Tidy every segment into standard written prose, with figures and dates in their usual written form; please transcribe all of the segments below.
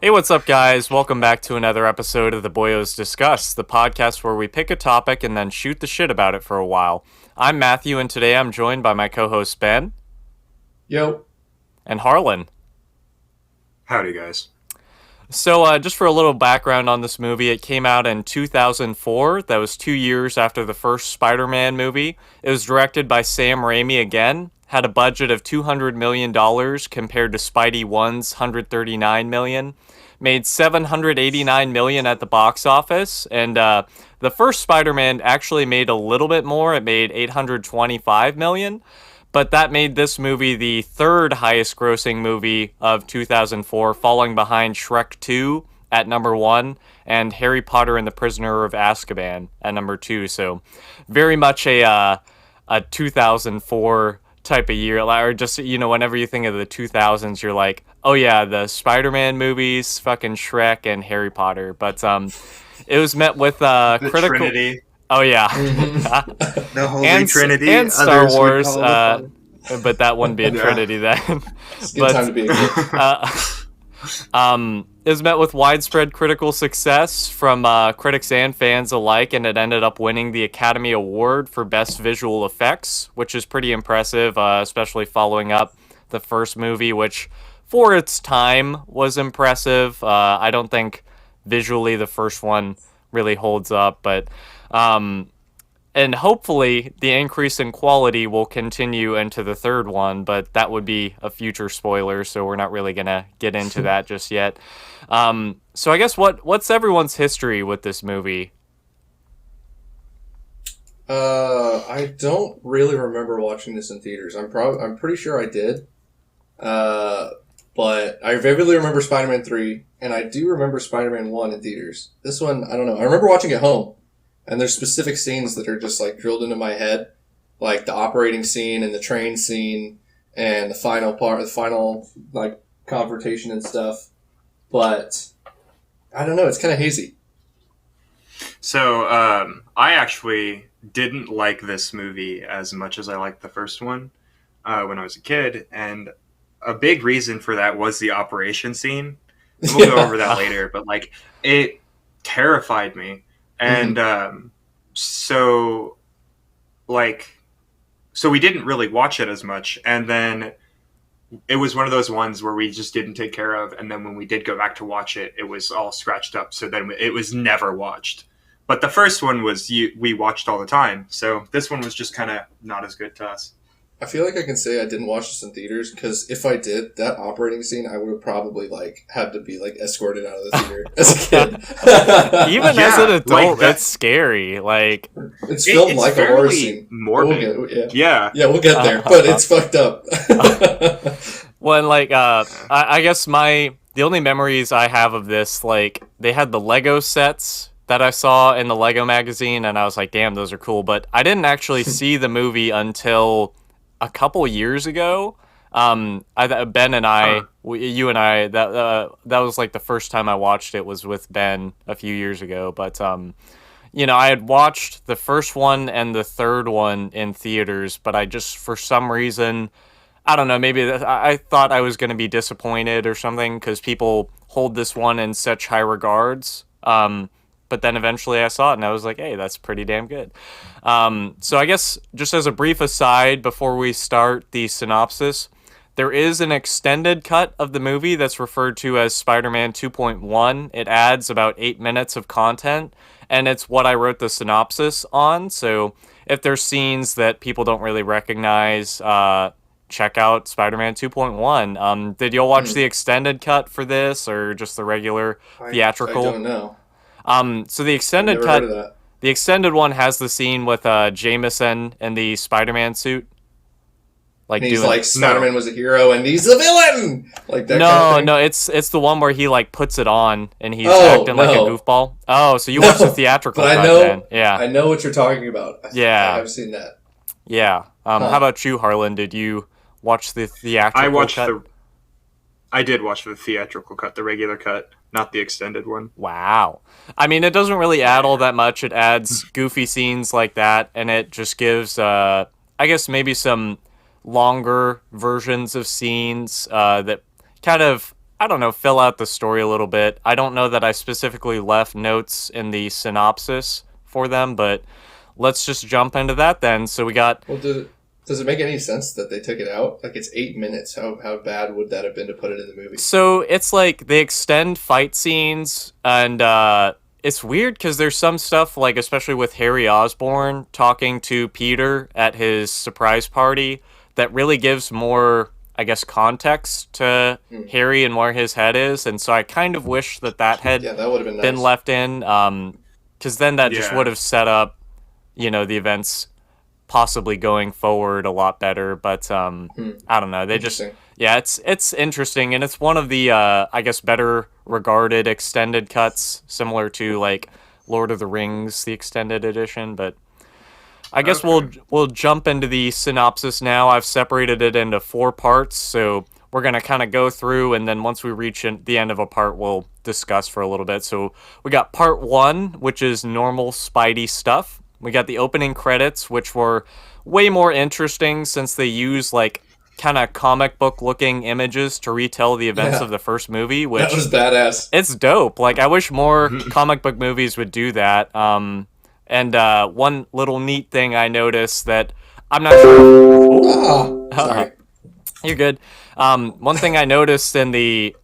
Hey, what's up, guys? Welcome back to another episode of the Boyos Discuss, the podcast where we pick a topic and then shoot the shit about it for a while. I'm Matthew, and today I'm joined by my co-host Ben Yo. and Harlan. Howdy, guys. So, just for a little background on this movie, it came out in 2004. That was 2 years after the first Spider-Man movie. It was directed by Sam Raimi again. Had a budget of $200 million compared to Spidey 1's $139 million. Made $789 million at the box office. And the first Spider-Man actually made a little bit more. It made $825 million. But that made this movie the third highest grossing movie of 2004, falling behind Shrek 2 at number 1 and Harry Potter and the Prisoner of Azkaban at number 2. So very much a 2004 type of year, or just, whenever you think of the 2000s, you're like, oh yeah, the Spider-Man movies, fucking Shrek and Harry Potter. But it was met with The critical... Trinity. Oh yeah. The Holy and, Trinity. and Star others would Wars, call it. but that wouldn't be a Yeah. Trinity then. It's a good time to be a kid. It was met with widespread critical success from critics and fans alike, and it ended up winning the Academy Award for Best Visual Effects, which is pretty impressive, especially following up the first movie, which for its time was impressive. I don't think visually the first one really holds up, but and hopefully the increase in quality will continue into the third one, but that would be a future spoiler, so we're not really gonna get into that just yet. So I guess what's everyone's history with this movie? I don't really remember watching this in theaters. I'm pretty sure I did. But I vividly remember Spider-Man 3, and I do remember Spider-Man 1 in theaters. This one, I don't know. I remember watching it at home, and there's specific scenes that are just like drilled into my head, like the operating scene and the train scene and the final like confrontation and stuff. But I don't know. It's kind of hazy. So, I actually didn't like this movie as much as I liked the first one when I was a kid, and a big reason for that was the operation scene. And we'll go over that later, but like it terrified me, and so we didn't really watch it as much, and then it was one of those ones where we just didn't take care of, and then when we did go back to watch it, it was all scratched up, so then it was never watched. But the first one we watched all the time, so this one was just kind of not as good to us. I feel like I can say I didn't watch this in theaters because if I did, that operating scene, I would have probably had to be escorted out of the theater as a kid. Even as an adult, that's scary. Like, it's filmed like a horror scene. Morbid. Yeah, we'll get there, but it's fucked up. when I guess the only memories I have of this, like, they had the Lego sets that I saw in the Lego magazine, and I was like, damn, those are cool. But I didn't actually see the movie until a couple years ago. Ben and I, you and I, that was like the first time I watched it was with Ben a few years ago. But I had watched the first one and the third one in theaters, but I just, for some reason, I don't know, maybe I thought I was going to be disappointed or something because people hold this one in such high regards. But then eventually I saw it and I was like, hey, that's pretty damn good. So I guess just as a brief aside before we start the synopsis, there is an extended cut of the movie that's referred to as Spider-Man 2.1. It adds about 8 minutes of content, and it's what I wrote the synopsis on. So if there's scenes that people don't really recognize, check out Spider-Man 2.1. Did y'all watch the extended cut for this or just the regular theatrical? I don't know. So the extended cut, the extended one has the scene with Jameson in the Spider-Man suit, and he's like Spider-Man was a hero and he's a villain. Like that. No, it's the one where he like puts it on and he's acting like a goofball. Oh, so you watched the theatrical cut then? Yeah, I know what you're talking about. I've seen that. Yeah. How about you, Harlan? Did you watch the theatrical cut? I did watch the theatrical cut, the regular cut, not the extended one. Wow. I mean, it doesn't really add all that much. It adds goofy scenes like that, and it just gives, I guess, maybe some longer versions of scenes that kind of I don't know, fill out the story a little bit. I don't know that I specifically left notes in the synopsis for them, but let's just jump into that then. So we got. Well, does it make any sense that they took it out? Like, it's 8 minutes. How bad would that have been to put it in the movie? So it's like they extend fight scenes, and it's weird because there's some stuff, like especially with Harry Osborn talking to Peter at his surprise party, that really gives more, I guess, context to Harry and where his head is. And so I kind of wish that had Yeah, that would have been nice. been left in, because then that just Yeah. would have set up, the events possibly going forward a lot better. But I don't know. They just Interesting. yeah, it's interesting, and it's one of the I guess better regarded extended cuts, similar to like Lord of the Rings, the extended edition. But I guess we'll jump into the synopsis now. I've separated it into 4 parts, so we're gonna kind of go through, and then once we reach the end of a part, we'll discuss for a little bit. So we got part 1, which is normal Spidey stuff. We got the opening credits, which were way more interesting since they use like kind of comic book looking images to retell the events Yeah. of the first movie, which That was badass. it's dope. Like, I wish more comic book movies would do that. And one little neat thing I noticed that I'm not sure. Sorry. You're good. One thing I noticed in the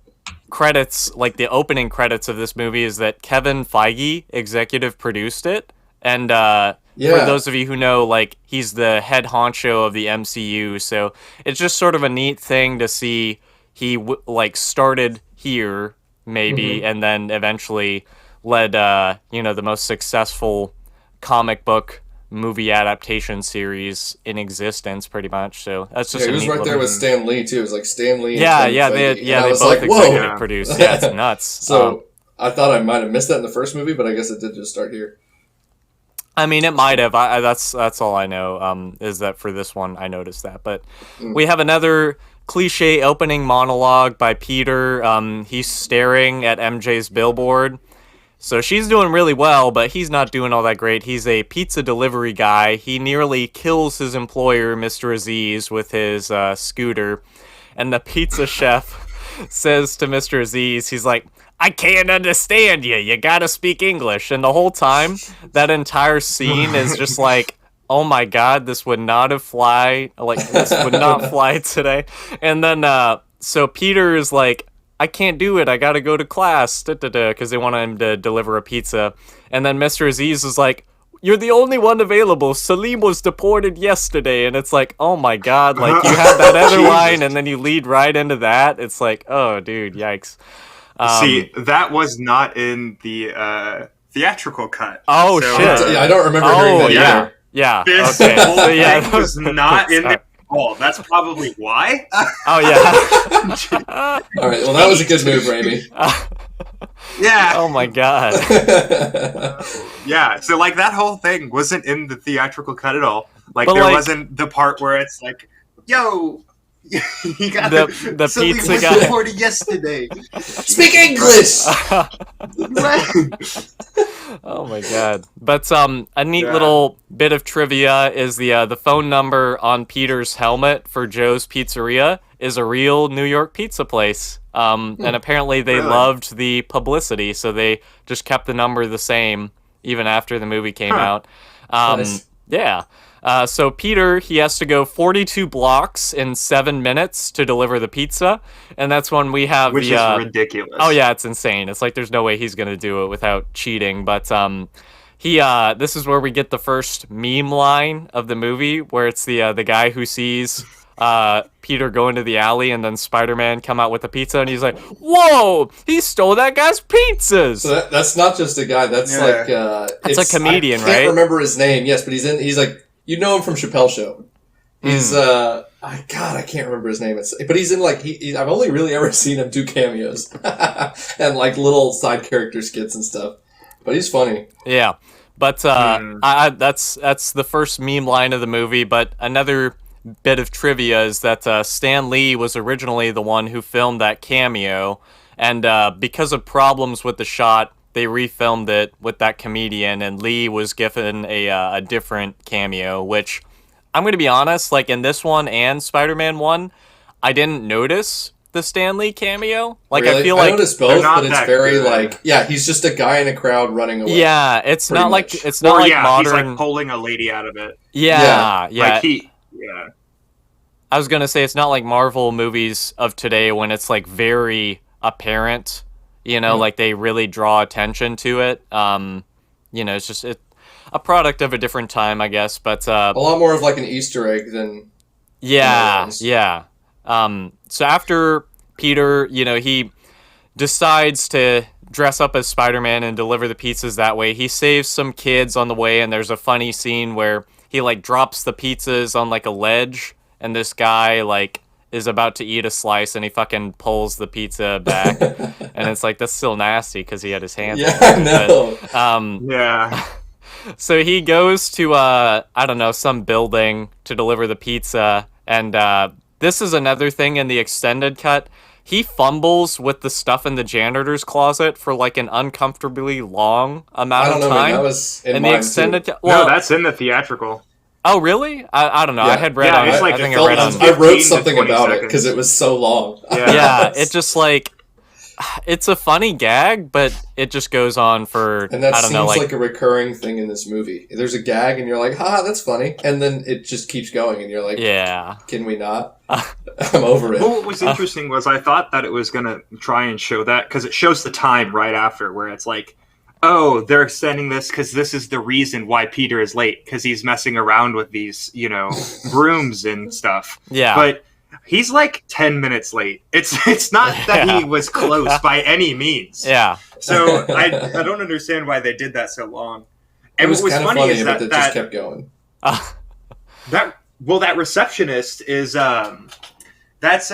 credits, like the opening credits of this movie, is that Kevin Feige executive produced it. And for Yeah. those of you who know, like, he's the head honcho of the MCU, so it's just sort of a neat thing to see he started here maybe, and then eventually led the most successful comic book movie adaptation series in existence, pretty much. So that's just Yeah, a he was neat right there little- with Stan Lee too. It was like Stan Lee. And yeah, Kevin yeah, Feige. they And yeah I they was both like, whoa. executive produced. Yeah, it's nuts. So I thought I might have missed that in the first movie, but I guess it did just start here. I mean, it might have. That's all I know. Is that for this one I noticed that. But we have another cliche opening monologue by Peter. He's staring at MJ's billboard. So she's doing really well, but he's not doing all that great. He's a pizza delivery guy. He nearly kills his employer, Mr. Aziz, with his scooter. And the pizza chef says to Mr. Aziz, he's like, I can't understand you. You gotta speak English. And the whole time, that entire scene is just like, oh my god, this would not fly today. And then, so Peter is like, I can't do it. I gotta go to class, because they want him to deliver a pizza. And then Mr. Aziz is like, you're the only one available. Salim was deported yesterday. And it's like, oh my god, like, you have that other line, and then you lead right into that. It's like, oh, dude, yikes. See, that was not in the theatrical cut. Oh, So, shit. Yeah, I don't remember hearing that yeah. either. Yeah. This Okay. whole So, yeah, thing was not in there at all. That's probably why. Oh yeah. All right, well, that was a good move, Raimi. Yeah. Oh my god. Yeah. So, like, that whole thing wasn't in the theatrical cut at all. Like, But, there like- wasn't the part where it's like, yo, you got The something pizza was guy. reported yesterday. Speak English. Oh my god. But a neat Yeah. little bit of trivia is the phone number on Peter's helmet for Joe's Pizzeria is a real New York pizza place. And apparently they Really? loved the publicity, so they just kept the number the same even after the movie came out. Nice. Yeah. So Peter, he has to go 42 blocks in 7 minutes to deliver the pizza, and that's when we have Which the is ridiculous. oh yeah, it's insane. It's like there's no way he's gonna do it without cheating. But this is where we get the first meme line of the movie, where it's the guy who sees Peter go into the alley, and then Spider-Man come out with the pizza, and he's like, "Whoa! He stole that guy's pizzas!" So that's not just a guy. That's Yeah. like It's a comedian, I right? can't remember his name. Yes, but he's like, you know him from Chappelle Show. He's I can't remember his name. But he's in like I've only really ever seen him do cameos and like little side character skits and stuff. But he's funny. Yeah, but that's the first meme line of the movie. But another bit of trivia is that Stan Lee was originally the one who filmed that cameo, and because of problems with the shot, they refilmed it with that comedian, and Lee was given a different cameo, which I'm going to be honest, like in this one and Spider-Man 1, I didn't notice the Stan Lee cameo. Like, Really? I feel like noticed they're both, not but it's that very good. he's just a guy in a crowd running away. yeah, it's pretty not like much. it's not Or like yeah, he's modern. like pulling a lady out of it. Yeah. Yeah, Like yeah. yeah. I was gonna say it's not like Marvel movies of today when it's like very apparent, Hmm. like they really draw attention to it. It's just a product of a different time, I guess. But A lot more of like an Easter egg than the other yeah, ones. yeah. So after Peter, he decides to dress up as Spider-Man and deliver the pizzas that way. He saves some kids on the way, and there's a funny scene where he like drops the pizzas on like a ledge, and this guy like is about to eat a slice, and he fucking pulls the pizza back, and it's like that's still nasty because he had his hands. Yeah, on I it. know. But, Yeah. so he goes to I don't know, some building to deliver the pizza, and this is another thing in the extended cut. He fumbles with the stuff in the janitor's closet for like an uncomfortably long I amount don't of know, man. That time. was in In the mine extended too. cut, No, well, that's in the theatrical. oh really? I don't know. I Yeah. had read Yeah, on. it's like I think I I read on. I wrote 15 to something 20 about it seconds. because it was so long. Yeah, it just like it's a funny gag, but it just goes on for And that I don't seems know, like a recurring thing in this movie. There's a gag, and you're like, "Ha, that's funny," and then it just keeps going, and you're like, yeah. "Can we not?" I'm over it. Well, what was interesting was I thought that it was going to try and show that because it shows the time right after where it's like, oh, they're extending this because this is the reason why Peter is late because he's messing around with these, brooms and stuff. Yeah. But he's like 10 minutes late. It's not that he was close by any means. Yeah. So I don't understand why they did that so long. It And was what was kind of funny funny, is but that it just kept going. that receptionist is that's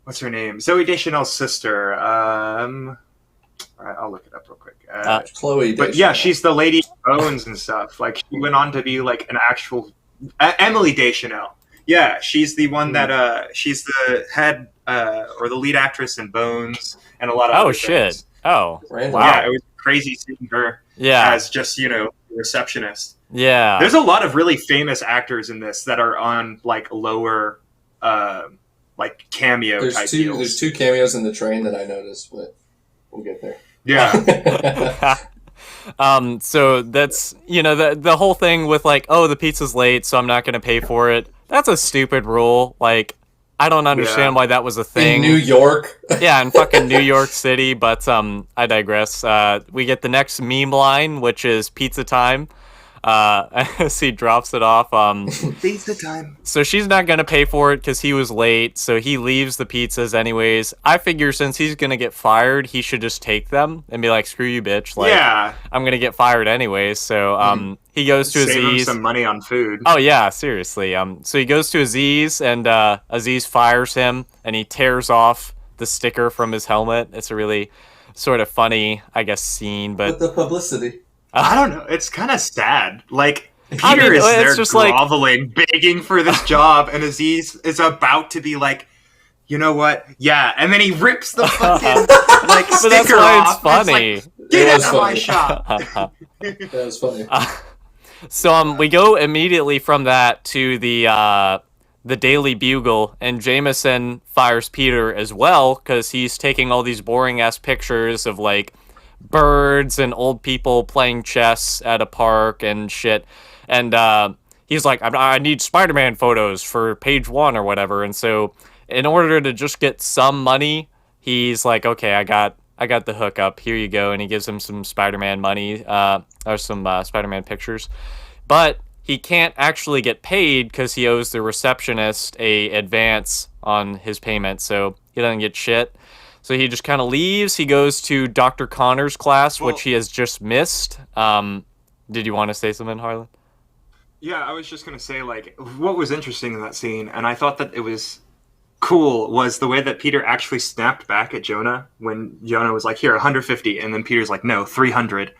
what's her name? Zoe Deschanel's sister. All right, I'll look it up real quick. Chloe, But yeah, she's the lady of Bones and stuff. Like she went on to be like an actual Emily Deschanel. Yeah, she's the one that she's the head or the lead actress in Bones and a lot of Oh other shit. things. Oh. Random. Wow. Yeah, it was crazy seeing her Yeah. as just receptionist. Yeah. There's a lot of really famous actors in this that are on like lower like cameo type deals. There's two cameos in the train that I noticed, but we'll get there. Yeah. So that's the whole thing with like, oh, the pizza's late, so I'm not gonna pay for it. That's a stupid rule. Like, I don't understand why that was a thing. In New York. Yeah, in fucking New York City, but I digress. We get the next meme line, which is pizza time. As he drops it off. Pizza time. So she's not gonna pay for it because he was late. So he leaves the pizzas anyways. I figure since he's gonna get fired, he should just take them and be like, "Screw you, bitch!" Like, Yeah. I'm gonna get fired anyways. So he goes to Save him Aziz. some money on food. Oh yeah, seriously. So he goes to Aziz, and Aziz fires him, and he tears off the sticker from his helmet. It's a really sort of funny, I guess, scene. But With the publicity. I don't know. It's kind of sad. Like I Peter mean, is it's there just like- groveling, begging for this job, and Aziz is about to be like, you know what? Yeah, and then he rips the fucking like but sticker that's why off. it's funny. It's like, Get It was out of my funny. shop. That was funny. So we go immediately from that to the Daily Bugle, and Jameson fires Peter as well because he's taking all these boring ass pictures of like birds and old people playing chess at a park and shit, and he's like, I need Spider-Man photos for page 1 or whatever, and so in order to just get some money, he's like, okay, I got the hookup, here you go, and he gives him some Spider-Man money, or some Spider-Man pictures, but he can't actually get paid because he owes the receptionist a advance on his payment, so he doesn't get shit. So he just kind of leaves. He goes to Dr. Connor's class, which he has just missed. Did you want to say something, Harlan? Yeah, I was just gonna say, like, what was interesting in that scene, and I thought that it was cool, was the way that Peter actually snapped back at Jonah when Jonah was like, "Here, 150," and then Peter's like, "No, 300."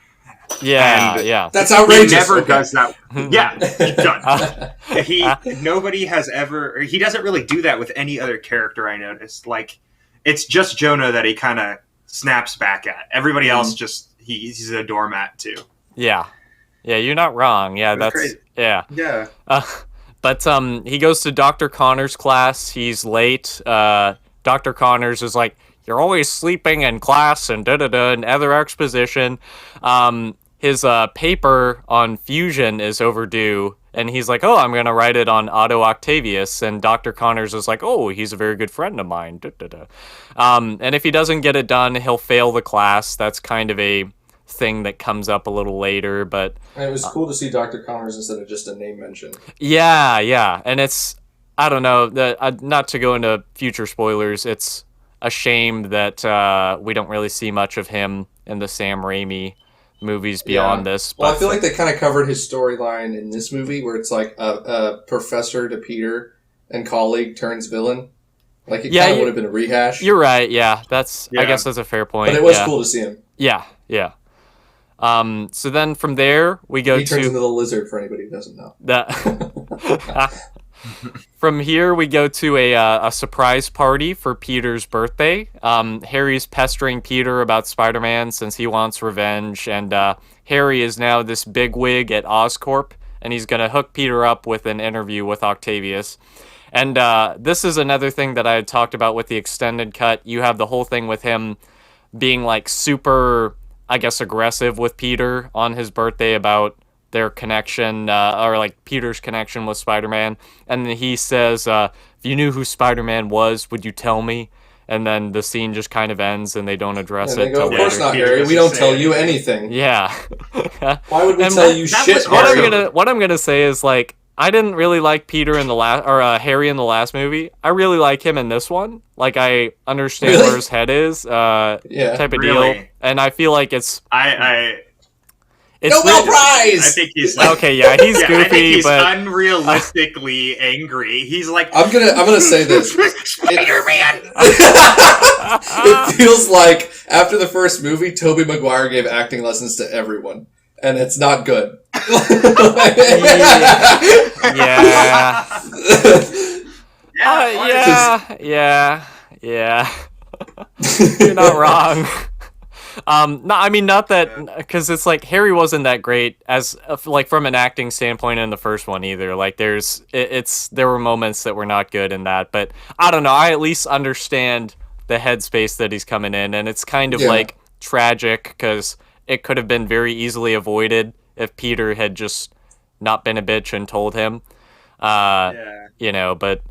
Yeah, And- yeah. That's He outrageous. never Okay. does that. Yeah, done. Nobody has ever. He doesn't really do that with any other character. I noticed. Like, it's just Jonah that he kind of snaps back at. Everybody else just he's a doormat too. Yeah. Yeah, you're not wrong. Yeah, That's that's... crazy. Yeah. Yeah. But he goes to Dr. Connor's class. He's late. Dr. Connors is like, you're always sleeping in class and da-da-da and other exposition. His paper on fusion is overdue, and he's like, oh, I'm going to write it on Otto Octavius. And Dr. Connors is like, oh, he's a very good friend of mine. Da-da-da. And if he doesn't get it done, he'll fail the class. That's kind of a thing that comes up a little later, but... And it was cool to see Dr. Connors instead of just a name mention. Yeah. And it's, I don't know, not to go into future spoilers, it's a shame that we don't really see much of him in the Sam Raimi movies beyond this. Well, I feel like they kind of covered his storyline in this movie, where it's like a professor to Peter and colleague turns villain. Like, it kind of would have been a rehash. You're right, yeah. I guess that's a fair point. But it was cool to see him. Yeah. So then from there, we go to... He turns into the lizard, for anybody who doesn't know. From here, we go to a surprise party for Peter's birthday. Harry's pestering Peter about Spider-Man since he wants revenge, and Harry is now this bigwig at Oscorp, and he's going to hook Peter up with an interview with Octavius. And this is another thing that I had talked about with the extended cut. You have the whole thing with him being like super, I guess, aggressive with Peter on his birthday about their connection, or like Peter's connection with Spider-Man. And then he says, if you knew who Spider-Man was, would you tell me? And then the scene just kind of ends and they don't address it. They go, of course not, Harry. We don't tell you anything. Yeah. Why would we tell you shit? What I'm gonna say is, like, I didn't really like Peter in the last, or Harry in the last movie. I really like him in this one. Like, I understand where his head is, type of deal. And I feel like it's Nobel Prize! I think he's like, okay, yeah, he's goofy, I think he's but unrealistically angry. He's like, I'm gonna say this. Spider-Man! It feels like after the first movie, Tobey Maguire gave acting lessons to everyone, and it's not good. Yeah. You're not wrong. No, I mean, not that, because it's like Harry wasn't that great as like from an acting standpoint in the first one either. Like there were moments that were not good in that, but I don't know. I at least understand the headspace that he's coming in, and it's kind of like tragic because it could have been very easily avoided if Peter had just not been a bitch and told him. But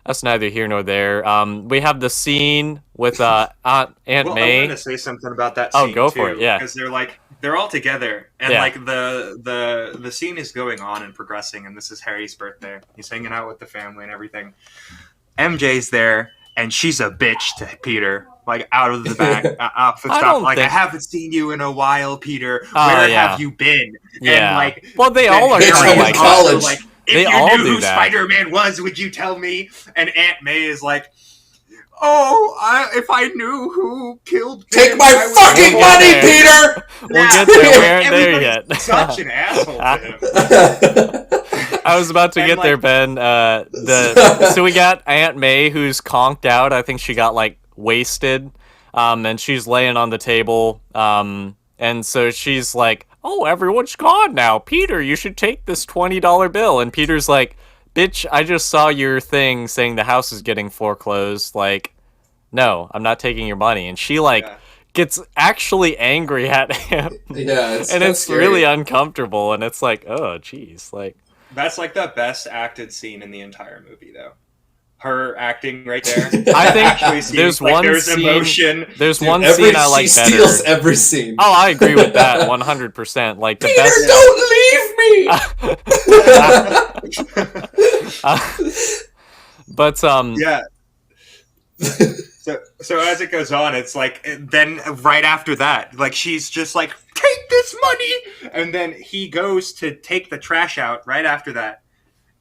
that's neither here nor there. We have the scene with Aunt May. I want to say something about that scene. Oh, go for it, yeah. Because they're all together, and like the scene is going on and progressing, and this is Harry's birthday. He's hanging out with the family and everything. MJ's there, and she's a bitch to Peter, like out of the back, off the top. Like, I haven't seen you in a while, Peter. Where have you been? Yeah. And like, well, they all are kind of like college. Like, They if you all knew do who that. Spider-Man was, would you tell me? And Aunt May is like, oh, if I knew who killed Ben, Take my fucking money, Peter! We'll get there. We aren't there yet. Such an asshole to him. I was about to get there, Ben. So we got Aunt May, who's conked out. I think she got like wasted, and she's laying on the table. And so she's like, oh, everyone's gone now. Peter, you should take this $20 bill. And Peter's like, bitch, I just saw your thing saying the house is getting foreclosed. Like, no, I'm not taking your money. And she gets actually angry at him. Yeah, it's really uncomfortable. And it's like, oh, geez. Like, that's like the best acted scene in the entire movie, though. Her acting right there. I think there's scene. Emotion. There's one scene I like better. She steals every scene. Oh, I agree with that 100%. Like the Peter, don't leave me. Yeah. So as it goes on, it's like then right after that, like she's just like, take this money, and then he goes to take the trash out right after that,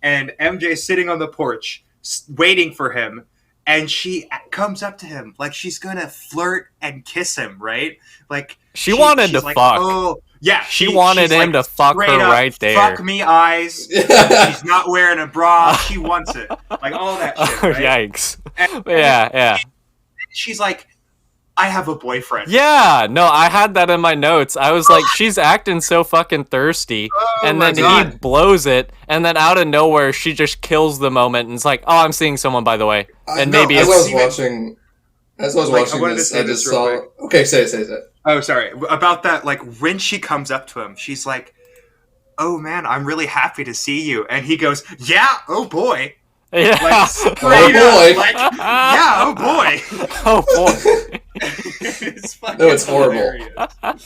and MJ's sitting on the porch waiting for him, and she comes up to him like she's gonna flirt and kiss him, right? Like she wanted to like, fuck. Oh yeah, she wanted him to fuck her right there. Fuck me eyes. She's not wearing a bra. She wants it. Like all that shit. Right? Yikes! And yeah. She's like, I have a boyfriend. Yeah, no, I had that in my notes. I was like, she's acting so fucking thirsty, Oh and my then he God. blows it, and then out of nowhere, she just kills the moment, and it's like, oh, I'm seeing someone, by the way, and No, maybe as I it's was watching, I wanted to this, say I this just real saw. quick. Okay, say it. Oh, sorry. About that, like, when she comes up to him, she's like, oh man, I'm really happy to see you. And he goes, yeah, oh boy. yeah, Like, Oh straight boy. up. Like, yeah, oh boy. oh boy, It's fucking No, it's horrible. hilarious.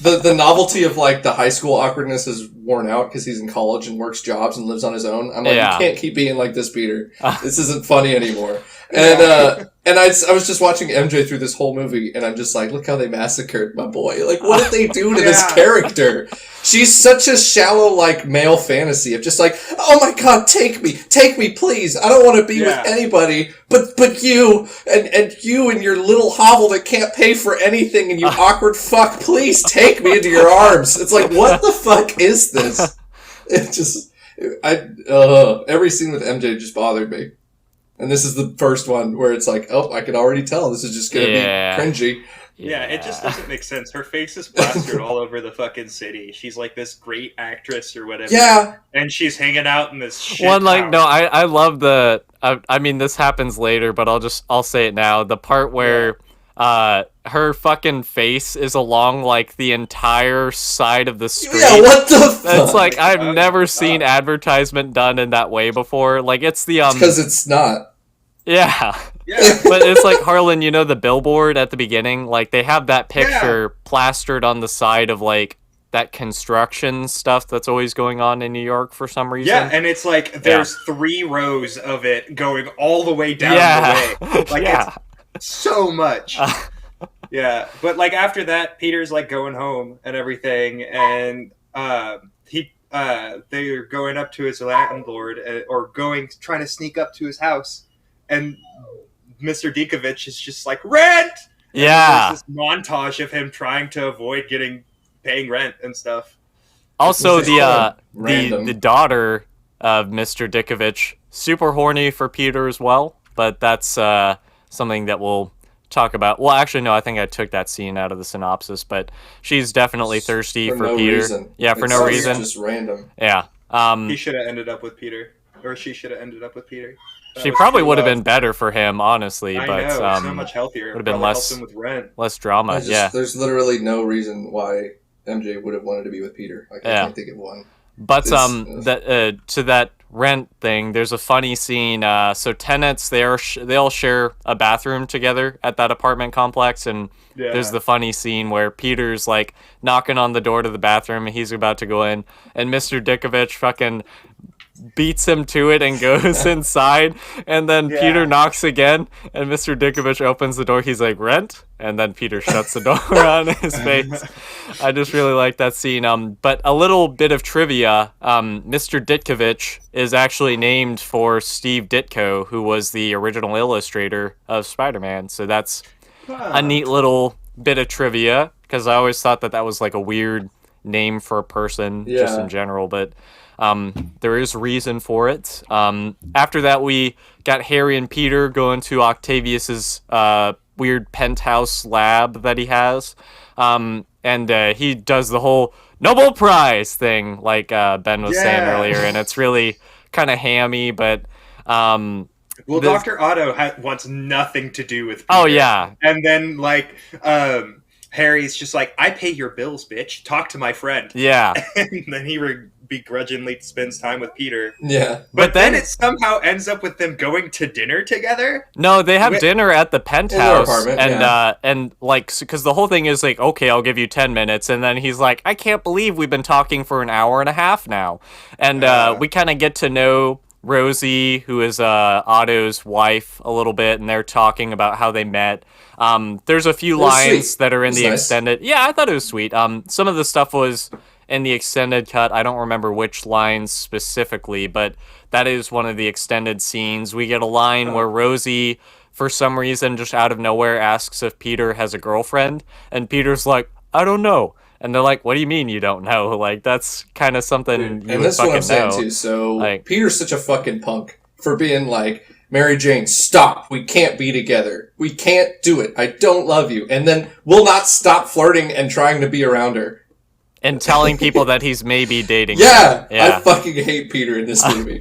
The novelty of like the high school awkwardness is worn out because he's in college and works jobs and lives on his own. I'm like, Yeah. you can't keep being like this, Peter. This isn't funny anymore. And I was just watching MJ through this whole movie, and I'm just like, look how they massacred my boy. Like, what did they do to this Yeah. character? She's such a shallow, like, male fantasy of just like, oh my god, take me, please. I don't want to be Yeah. with anybody, but you, and you and your little hovel that can't pay for anything, and you awkward fuck, please take me into your arms. It's like, what the fuck is this? It just, every scene with MJ just bothered me. And this is the first one where it's like, oh, I can already tell this is just going to be cringy. Yeah, it just doesn't make sense. Her face is plastered all over the fucking city. She's like this great actress or whatever. Yeah. And she's hanging out in this shit One, like, house. no, I love I mean, this happens later, but I'll say it now. The part where her fucking face is along like the entire side of the street. Yeah, what the fuck? That's like, I've Oh, never seen advertisement done in that way before. Like, it's the Because it's not. yeah. Yeah. But it's like, Harlan, you know the billboard at the beginning? Like, they have that picture plastered on the side of, like, that construction stuff that's always going on in New York for some reason. Yeah, and it's like there's 3 rows of it going all the way down the way. Like, it's so much. Yeah, but like after that, Peter's like going home and everything, and they're going up to his landlord or trying to sneak up to his house, and Mr. Dinkovich is just like, rent! And Yeah. there's this montage of him trying to avoid paying rent and stuff. Also, This is the random. daughter of Mr. Dickovich, super horny for Peter as well, but that's something that we'll talk about. Well, actually, no, I think I took that scene out of the synopsis, but she's definitely thirsty for no Peter. reason. Yeah, for It's no reason. just random. Yeah. He should have ended up with Peter. Or she should have ended up with Peter. She probably would have been better for him, honestly, I but know, so much healthier. would have been Probably less helped him with rent. less drama. Yeah. There's literally no reason why MJ would have wanted to be with Peter. Like, I can't think of one. But It's- that to that rent thing, there's a funny scene. So tenants, they all share a bathroom together at that apartment complex, and there's the funny scene where Peter's like knocking on the door to the bathroom, and he's about to go in, and Mr. Dickovich fucking beats him to it and goes inside, and then Peter knocks again, and Mr. Dickovich opens the door. He's like, rent? And then Peter shuts the door on his face. I just really like that scene. But a little bit of trivia, Mr. Ditkovich is actually named for Steve Ditko, who was the original illustrator of Spider-Man. So that's a neat little bit of trivia, because I always thought that was like a weird name for a person just in general, but there is reason for it. After that, we got Harry and Peter going to Octavius's weird penthouse lab that he has, and he does the whole Nobel Prize thing, like Ben was saying earlier, and it's really kind of hammy, but well, Dr. Otto wants nothing to do with Peter. Oh yeah, and then like Harry's just like, I pay your bills, bitch. Talk to my friend. Yeah. And then he begrudgingly spends time with Peter. Yeah. But then it somehow ends up with them going to dinner together. No, they have dinner at the penthouse, apartment, and like, because the whole thing is like, okay, I'll give you 10 minutes, and then he's like, I can't believe we've been talking for an hour and a half now, and we kind of get to know Rosie, who is Otto's wife, a little bit, and they're talking about how they met. There's a few lines sweet. that are in the Nice. extended. Yeah, I thought it was sweet. Some of the stuff was in the extended cut. I don't remember which lines specifically, but that is one of the extended scenes. We get a line where Rosie, for some reason, just out of nowhere, asks if Peter has a girlfriend, and Peter's like, I don't know. And they're like, what do you mean you don't know? Like, that's kind of something you And would that's what fucking I'm saying know. too. So Like- Peter's such a fucking punk for being like, Mary Jane, stop. We can't be together. We can't do it. I don't love you. And then will not stop flirting and trying to be around her. And telling people that he's maybe dating Yeah, her. Yeah. I fucking hate Peter in this movie.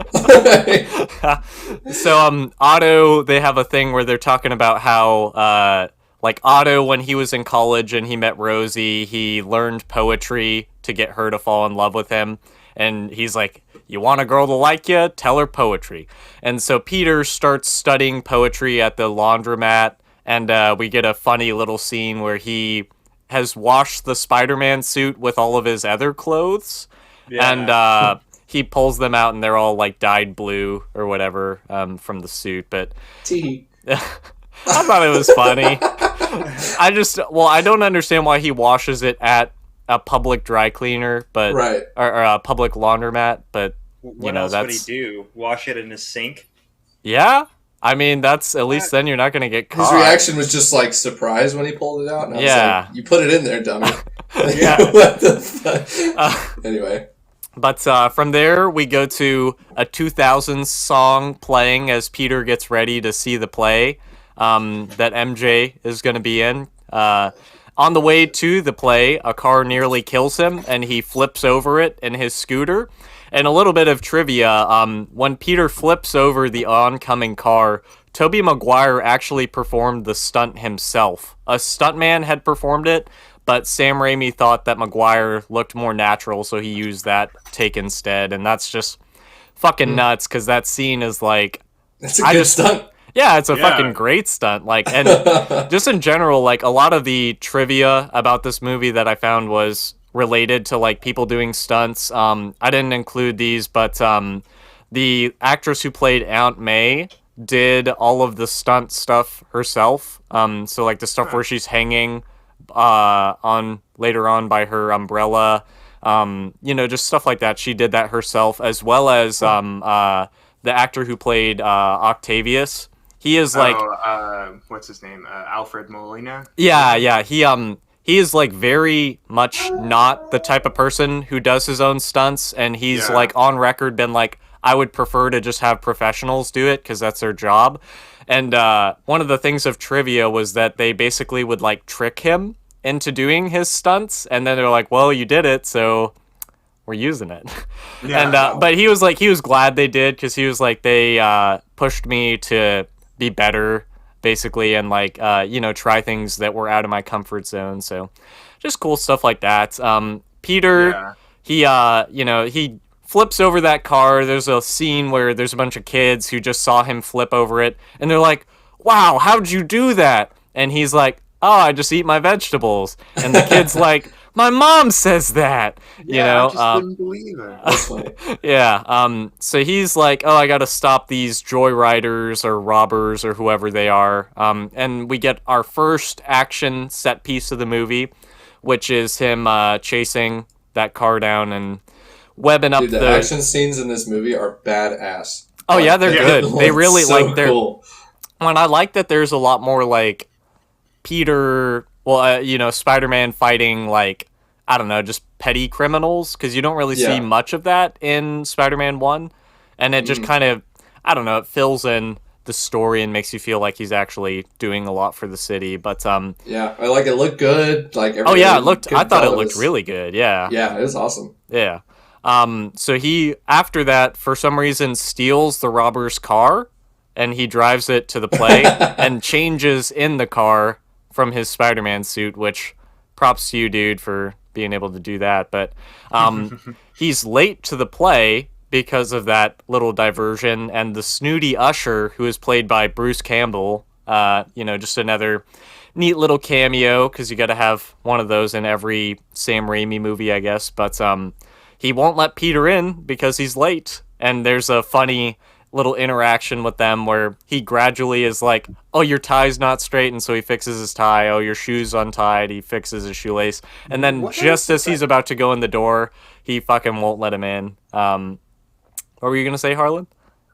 So, Otto, they have a thing where they're talking about how, like, Otto, when he was in college and he met Rosie, he learned poetry to get her to fall in love with him. And he's like, you want a girl to like you? Tell her poetry. And so Peter starts studying poetry at the laundromat, and we get a funny little scene where he has washed the Spider-Man suit with all of his other clothes, and he pulls them out, and they're all like dyed blue or whatever from the suit. But I thought it was funny. I don't understand why he washes it at a public dry cleaner, but right, or a public laundromat. But what else would he do? Wash it in his sink? Yeah. I mean, that's at least then you're not going to get caught. His reaction was just like surprise when he pulled it out. And I was like, you put it in there, dummy. Yeah. What the fuck? Anyway. But from there, we go to a 2000s song playing as Peter gets ready to see the play that MJ is going to be in. On the way to the play, a car nearly kills him, and he flips over it in his scooter. And a little bit of trivia, when Peter flips over the oncoming car, Tobey Maguire actually performed the stunt himself. A stuntman had performed it, but Sam Raimi thought that Maguire looked more natural, so he used that take instead. And that's just fucking nuts, because that scene is like... It's a good stunt. Yeah, it's a fucking great stunt. Like, and just in general, like, a lot of the trivia about this movie that I found was related to like people doing stunts. I didn't include these, but the actress who played Aunt May did all of the stunt stuff herself. So like the stuff where she's hanging on later on by her umbrella, just stuff like that. She did that herself, as well as the actor who played Octavius. He is like what's his name? Alfred Molina. Yeah. He is, like, very much not the type of person who does his own stunts, and he's, like, on record been like, I would prefer to just have professionals do it, because that's their job. And one of the things of trivia was that they basically would, like, trick him into doing his stunts, and then they're like, well, you did it, so we're using it. Yeah. And but he was glad they did, because he was like, they pushed me to be better, basically, and like try things that were out of my comfort zone. So just cool stuff like that. Peter, he flips over that car. There's a scene where there's a bunch of kids who just saw him flip over it, and they're like, wow, how'd you do that? And he's like, oh, I just eat my vegetables. And the kid's like, my mom says that, I just couldn't believe it. That's funny. Yeah. So he's like, oh, I got to stop these joyriders or robbers or whoever they are. And we get our first action set piece of the movie, which is him chasing that car down and webbing up the action scenes in this movie are badass. Oh, yeah, they're good. They really so they're cool. And I like that there's a lot more like Peter, Spider-Man fighting, like, I don't know, just petty criminals, because you don't really see much of that in Spider-Man 1, and it just kind of, I don't know, it fills in the story and makes you feel like he's actually doing a lot for the city, but, yeah, I like it looked good, like, oh, yeah, I thought it looked really good, yeah. Yeah, it was awesome. Yeah. So he, after that, for some reason, steals the robber's car, and he drives it to the play, and changes in the car from his Spider-Man suit, which props to you, dude, for being able to do that. But he's late to the play because of that little diversion, and the snooty usher, who is played by Bruce Campbell, just another neat little cameo, because you got to have one of those in every Sam Raimi movie, I guess. But he won't let Peter in because he's late, and there's a funny little interaction with them where he gradually is like, oh, your tie's not straight, and so he fixes his tie. Oh, your shoe's untied, he fixes his shoelace. And then just as he's about to go in the door, he fucking won't let him in. What were you going to say, Harlan?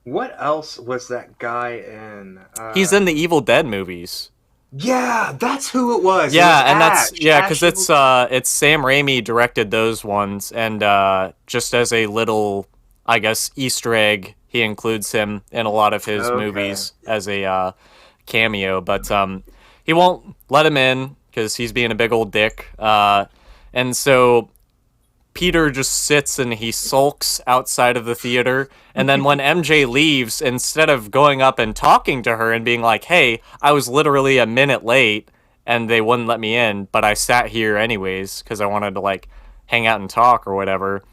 What else was that guy in? He's in the Evil Dead movies. Yeah, that's who it was. Yeah, it was and Ash. because it's Sam Raimi directed those ones, and just as a little, I guess, Easter egg he includes him in a lot of his Okay. movies as a cameo, but he won't let him in because he's being a big old dick. And so Peter just sits and he sulks outside of the theater. And then when MJ leaves, instead of going up and talking to her and being like, hey, I was literally a minute late and they wouldn't let me in, but I sat here anyways because I wanted to like hang out and talk or whatever.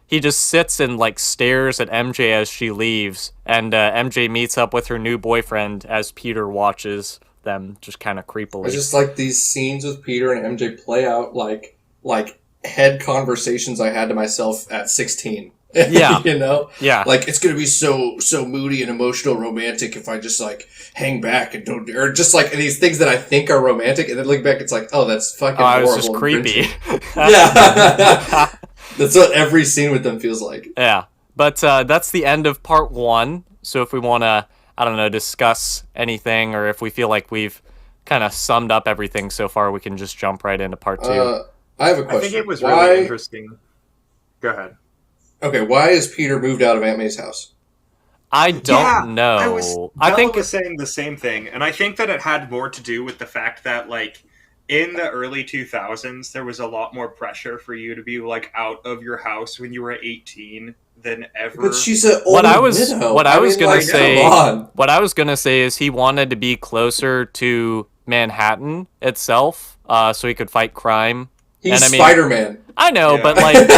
He just sits and like stares at MJ as she leaves. And MJ meets up with her new boyfriend as Peter watches them just kind of creepily. I just like these scenes with Peter and MJ play out like head conversations I had to myself at 16. Yeah. You know? Yeah. Like, it's gonna be so moody and emotional, romantic if I just, like, hang back and don't... Or just, like, these things that I think are romantic, and then looking back, it's like, oh, that's fucking horrible. I was just creepy. Yeah. That's what every scene with them feels like. Yeah. But that's the end of part 1. So if we want to, I don't know, discuss anything, or if we feel like we've kind of summed up everything so far, we can just jump right into part 2. I have a question. I think it was really interesting. Go ahead. Okay, why is Peter moved out of Aunt May's house? I don't know. I think was saying the same thing, and I think that it had more to do with the fact that, like, in the early 2000s, there was a lot more pressure for you to be, like, out of your house when you were 18 than ever. But she's an old what I was gonna say is he wanted to be closer to Manhattan itself, so he could fight crime. He's Spider-Man. I know, but like,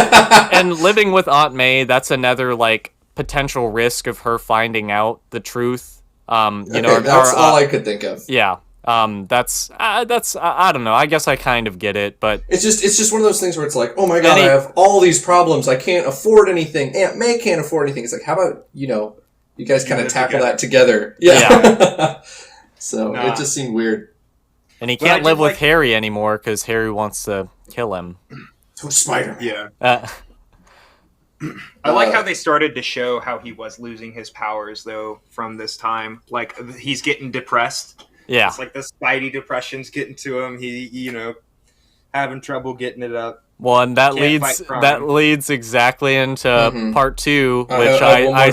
and living with Aunt May, that's another like potential risk of her finding out the truth. That's all I could think of. Yeah. That's I don't know. I guess I kind of get it, but it's just one of those things where it's like, oh my god, I have all these problems. I can't afford anything. Aunt May can't afford anything. It's like, how about you guys kind of tackle that together? Yeah. So it just seemed weird. And he can't live with Harry anymore because Harry wants to kill him. So Spider-Man. Yeah. I like how they started to show how he was losing his powers, though, from this time. Like, he's getting depressed. Yeah. It's like the Spidey depression's getting to him. He, having trouble getting it up. Well, and that leads exactly into part 2, which I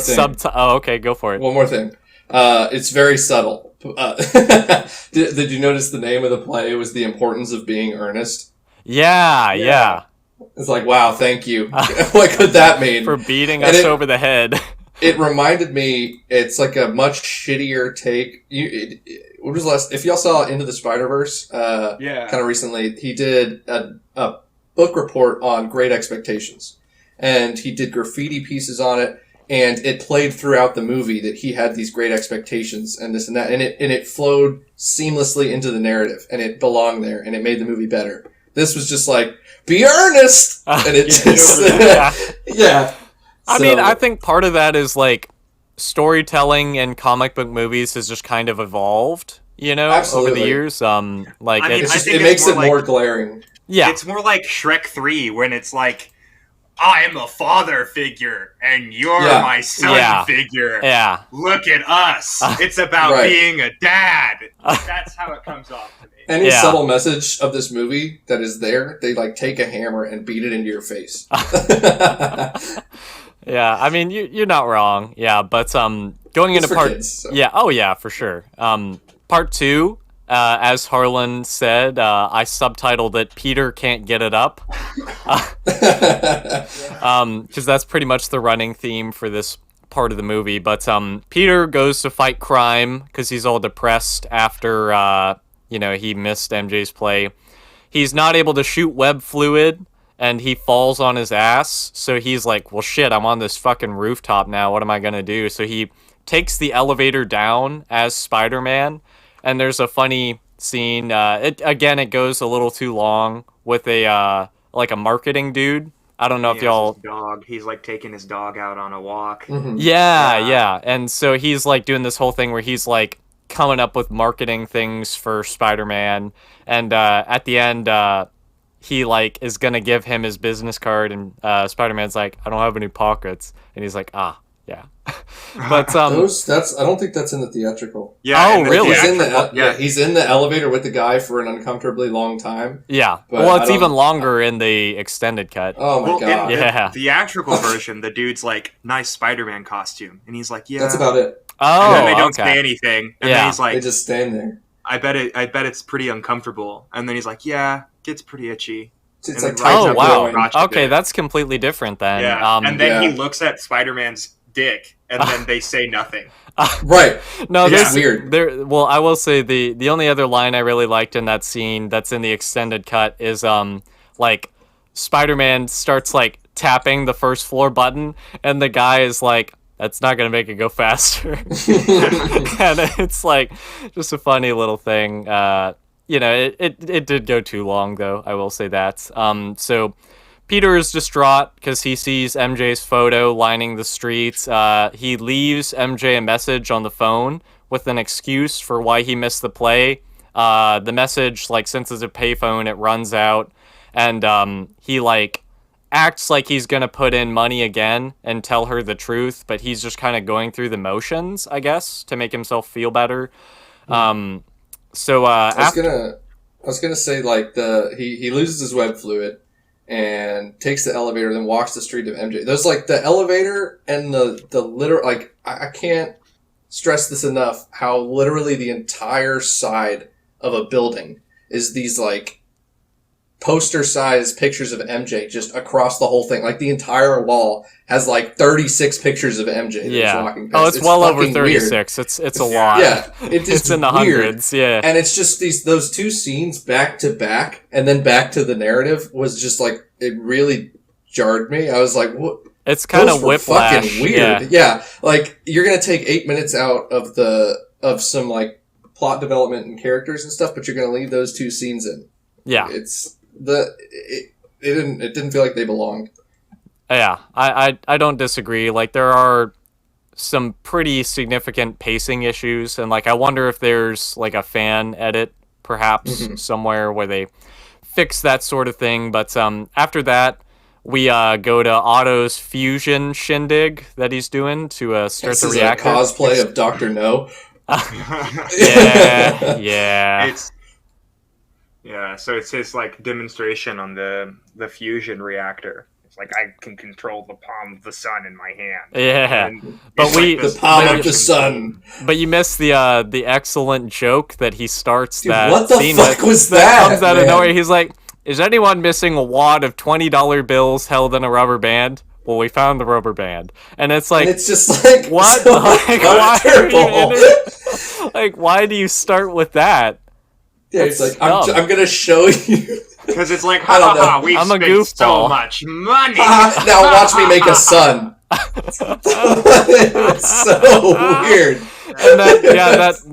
Oh, okay, go for it. One more thing. It's very subtle. Did you notice the name of the play? It was The Importance of Being Earnest. Yeah. It's like, wow, thank you. What could that mean? For beating us over the head. It reminded me, it's like a much shittier take. What was last? If y'all saw Into the Spider-Verse, kind of recently, he did a book report on Great Expectations. And he did graffiti pieces on it. And it played throughout the movie that he had these great expectations and this and that. And it flowed seamlessly into the narrative. And it belonged there. And it made the movie better. This was just like, be earnest! And it just... yeah. I mean, I think part of that is, like, storytelling in comic book movies has just kind of evolved, over the years. It makes it more glaring. Yeah. It's more like Shrek 3 when it's like, I'm a father figure, and you're my son figure. Yeah. Look at us. It's about being a dad. That's how it comes off to me. Any subtle message of this movie that is there, they like take a hammer and beat it into your face. Yeah, I mean, you're not wrong. Yeah, but going into part... kids, so. Yeah, oh yeah, for sure. Part 2, as Harlan said, I subtitled it, Peter Can't Get It Up. Because that's pretty much the running theme for this part of the movie. But Peter goes to fight crime because he's all depressed after, he missed MJ's play. He's not able to shoot web fluid, and he falls on his ass. So he's like, well, shit, I'm on this fucking rooftop now. What am I going to do? So he takes the elevator down as Spider-Man. And there's a funny scene. It goes a little too long with a marketing dude. I don't know if y'all... Dog. He's like taking his dog out on a walk. Mm-hmm. Yeah. And so he's like doing this whole thing where he's like coming up with marketing things for Spider-Man. And at the end, he like is gonna give him his business card, and Spider-Man's like, I don't have any pockets. And he's like, Yeah. But That's I don't think that's in the theatrical. Yeah. Oh, and the really? He's in the theatrical- yeah, he's in the elevator with the guy for an uncomfortably long time. yeah. But Well, I it's even don't- longer in the extended cut. Oh my Well, god. in Yeah. the theatrical version, the dude's like, nice Spider-Man costume. And he's like, yeah. That's about it. Oh, And then they don't okay. say anything. And Yeah. then he's They like, just stand there. I bet it's pretty uncomfortable. And then he's like, yeah, gets pretty itchy. It's And like then rides Oh, up wow. the crotch of Okay, it. that's completely different then. Yeah. And then Yeah. he looks at Spider-Man's dick, and then they say nothing. right. No, It's there's weird. There, well, I will say the only other line I really liked in that scene that's in the extended cut is like Spider-Man starts like tapping the first floor button, and the guy is like, "That's not gonna make it go faster," and it's like just a funny little thing. It did go too long though. I will say that. So Peter is distraught because he sees MJ's photo lining the streets. He leaves MJ a message on the phone with an excuse for why he missed the play. The message, like, since it's a payphone, it runs out, and he like acts like he's gonna put in money again and tell her the truth, but he's just kind of going through the motions, I guess, to make himself feel better. So I was gonna say like he loses his web fluid and takes the elevator, then walks the street of MJ. There's like the elevator and the literal like I can't stress this enough how literally the entire side of a building is these like poster sized pictures of MJ just across the whole thing. Like the entire wall has like 36 pictures of MJ that's walking past. Oh, it's well over fucking 36. weird. It's a lot. Yeah, it's in the weird. hundreds. Yeah. And it's just those two scenes back to back and then back to the narrative was just like, it really jarred me. I was like, what? It's kind Those of were whiplash. fucking weird. Yeah. Like you're going to take 8 minutes out of some like plot development and characters and stuff, but you're going to leave those two scenes in. Yeah. It didn't feel like they belonged. Yeah, I don't disagree. Like, there are some pretty significant pacing issues, and like I wonder if there's like a fan edit perhaps somewhere where they fix that sort of thing. But after that, we go to Otto's fusion shindig that he's doing to start This the is reactor. a cosplay of Dr. No. Yeah. So it's his like demonstration on the fusion reactor. It's like I can control the palm of the sun in my hand. Yeah. And But it's we- like this The palm of motion the sun. But you missed the excellent joke that he starts Dude, that what the scene fuck with. was that, comes out of man? nowhere. He's like, "Is anyone missing a wad of $20 bills held in a rubber band?" Well, we found the rubber band, and it's like, And it's just like what? so Like, why are you uncomfortable. in it? Like, why do you start with that? Yeah, it's like That's dumb. I'm gonna show you. Because it's like, I don't know. we've I'm a spent so goofball. much money. Now watch me make a sun. It's so weird. And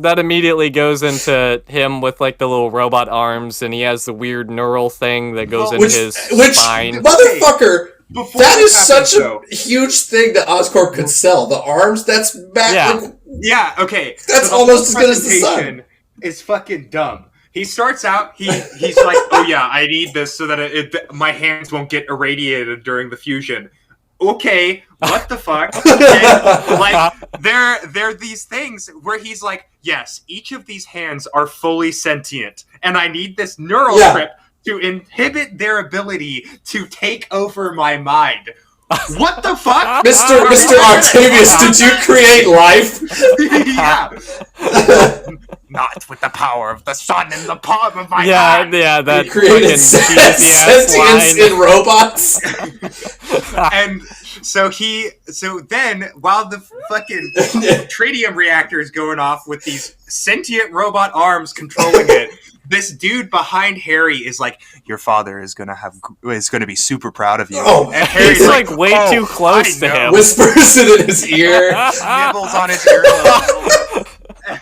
that immediately goes into him with like the little robot arms, and he has the weird neural thing that goes into Which his spine. motherfucker? Before That this is such happens, a huge thing that Oscorp could sell. The arms, that's back. Yeah. Like, Yeah, okay. That's the almost whole as good as the sun. presentation is fucking dumb. He starts out, he's like, oh yeah, I need this so that my hands won't get irradiated during the fusion. Okay, what the fuck? And, like, there are these things where he's like, yes, each of these hands are fully sentient, and I need this neural Yeah. strip to inhibit their ability to take over my mind. What the fuck? Mr. Octavius, did you create life? Yeah. Not with the power of the sun in the palm of my hand. Yeah, that You created fucking cheesy-ass sentience line. in robots. And so then while the fucking tritium reactor is going off with these sentient robot arms controlling it, this dude behind Harry is like, your father is gonna be super proud of you. Oh, and Harry's He's like way "Oh, too close I to know." him. Whispers it in his ear. Nibbles on his earlobe.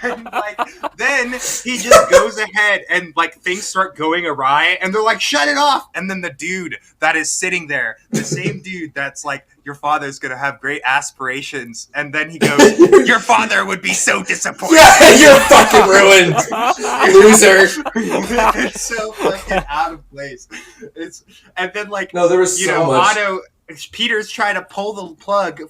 And like then he just goes ahead and like things start going awry and they're like, shut it off. And then the dude that is sitting there, the same dude that's like, your father's gonna have great aspirations, and then he goes, your father would be so disappointed. Yeah, you're fucking ruined, loser. It's so fucking out of place. And then like No, there was you so know, much. Peter's trying to pull the plug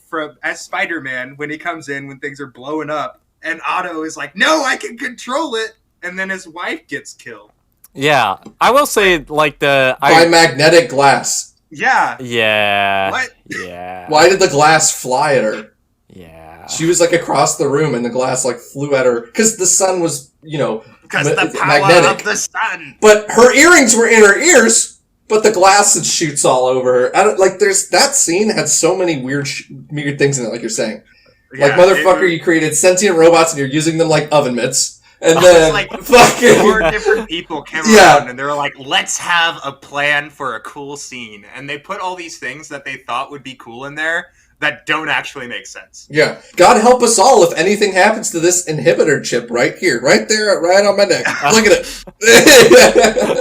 as Spider-Man when he comes in when things are blowing up, and Otto is like, "No, I can control it," and then his wife gets killed. Yeah, I will say like by magnetic glass. Yeah. Yeah. What? Yeah. Why did the glass fly at her? Yeah. She was like across the room, and the glass like flew at her because the sun was, Because the power magnetic. of the sun. But her earrings were in her ears. But the glass shoots all over her. There's that scene had so many weird things in it, like you're saying. Like, motherfucker, you created sentient robots and you're using them like oven mitts. And then, like, fucking... 4 different people came around and they were like, let's have a plan for a cool scene. And they put all these things that they thought would be cool in there that don't actually make sense. Yeah. God help us all if anything happens to this inhibitor chip right here, right there, right on my neck. Look at it.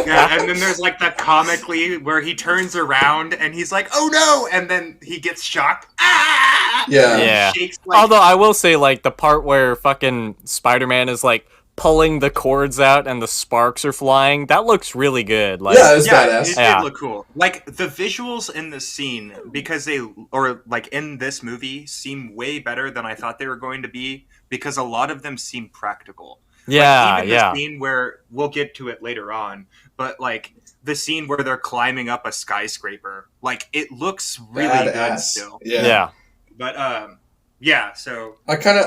Yeah, and then there's like that comically where he turns around and he's like, oh no! And then he gets shocked. Ah! Yeah. Yeah. Shakes, like... Although I will say, like, the part where fucking Spider-Man is, like, pulling the cords out and the sparks are flying, that looks really good. Like, yeah, it was badass. It did look cool. Like, the visuals in this scene, in this movie, seem way better than I thought they were going to be, because a lot of them seem practical. Yeah, like, even the scene where, we'll get to it later on, but, like, the scene where they're climbing up a skyscraper, like, it looks really badass. good still. Yeah. But, so... I kind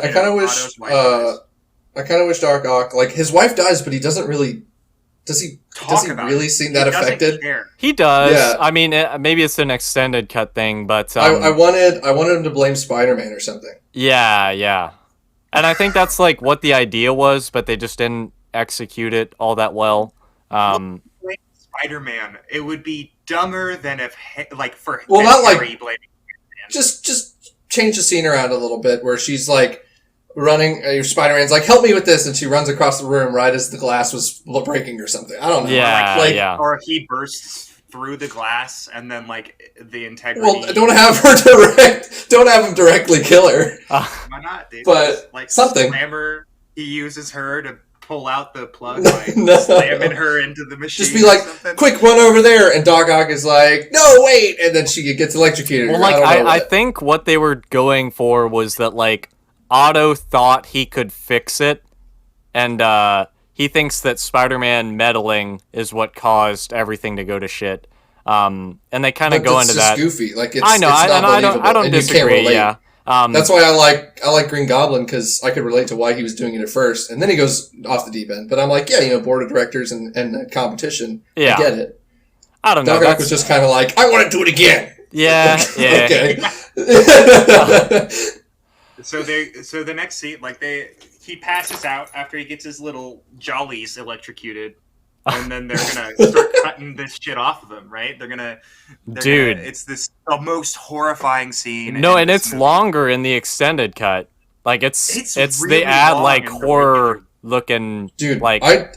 of wish Doc Ock, like, his wife dies, but he doesn't really... Does he really seem that affected? He does. Yeah. I mean, maybe it's an extended cut thing, but... I wanted him to blame Spider-Man or something. Yeah. And I think that's, like, what the idea was, but they just didn't execute it all that well. Spider-Man, it would be dumber than if, like, for well, not Harry like... blaming Just change the scene around a little bit, where she's, like... running, Spider-Man's like, help me with this, and she runs across the room right as the glass was breaking or something. I don't know. Yeah. Or he bursts through the glass, and then, like, the integrity... Well, don't have him directly kill her. Why not, dude? But, just, like, something. Slammer, he uses her to pull out the plug by slamming her into the machine. Just be like, quick, run over there, and Doc Ock is like, no, wait, and then she gets electrocuted. Well, like, I think what they were going for was that, like, Otto thought he could fix it, and he thinks that Spider-Man meddling is what caused everything to go to shit. And they kind of go into that. It's goofy. Like, it's, I know, it's not I don't disagree. Yeah, that's why I like Green Goblin, because I could relate to why he was doing it at first, and then he goes off the deep end. But I'm like, board of directors and competition. Yeah, I get it. I don't know. Doc Ock was just kind of like, I want to do it again. Yeah. Okay. So the next scene, like, he passes out after he gets his little jollies electrocuted, and then they're gonna start cutting this shit off of him, right? It's the most horrifying scene. No, and it's longer in the extended cut. Like, it's really they add like horror looking. Dude, like I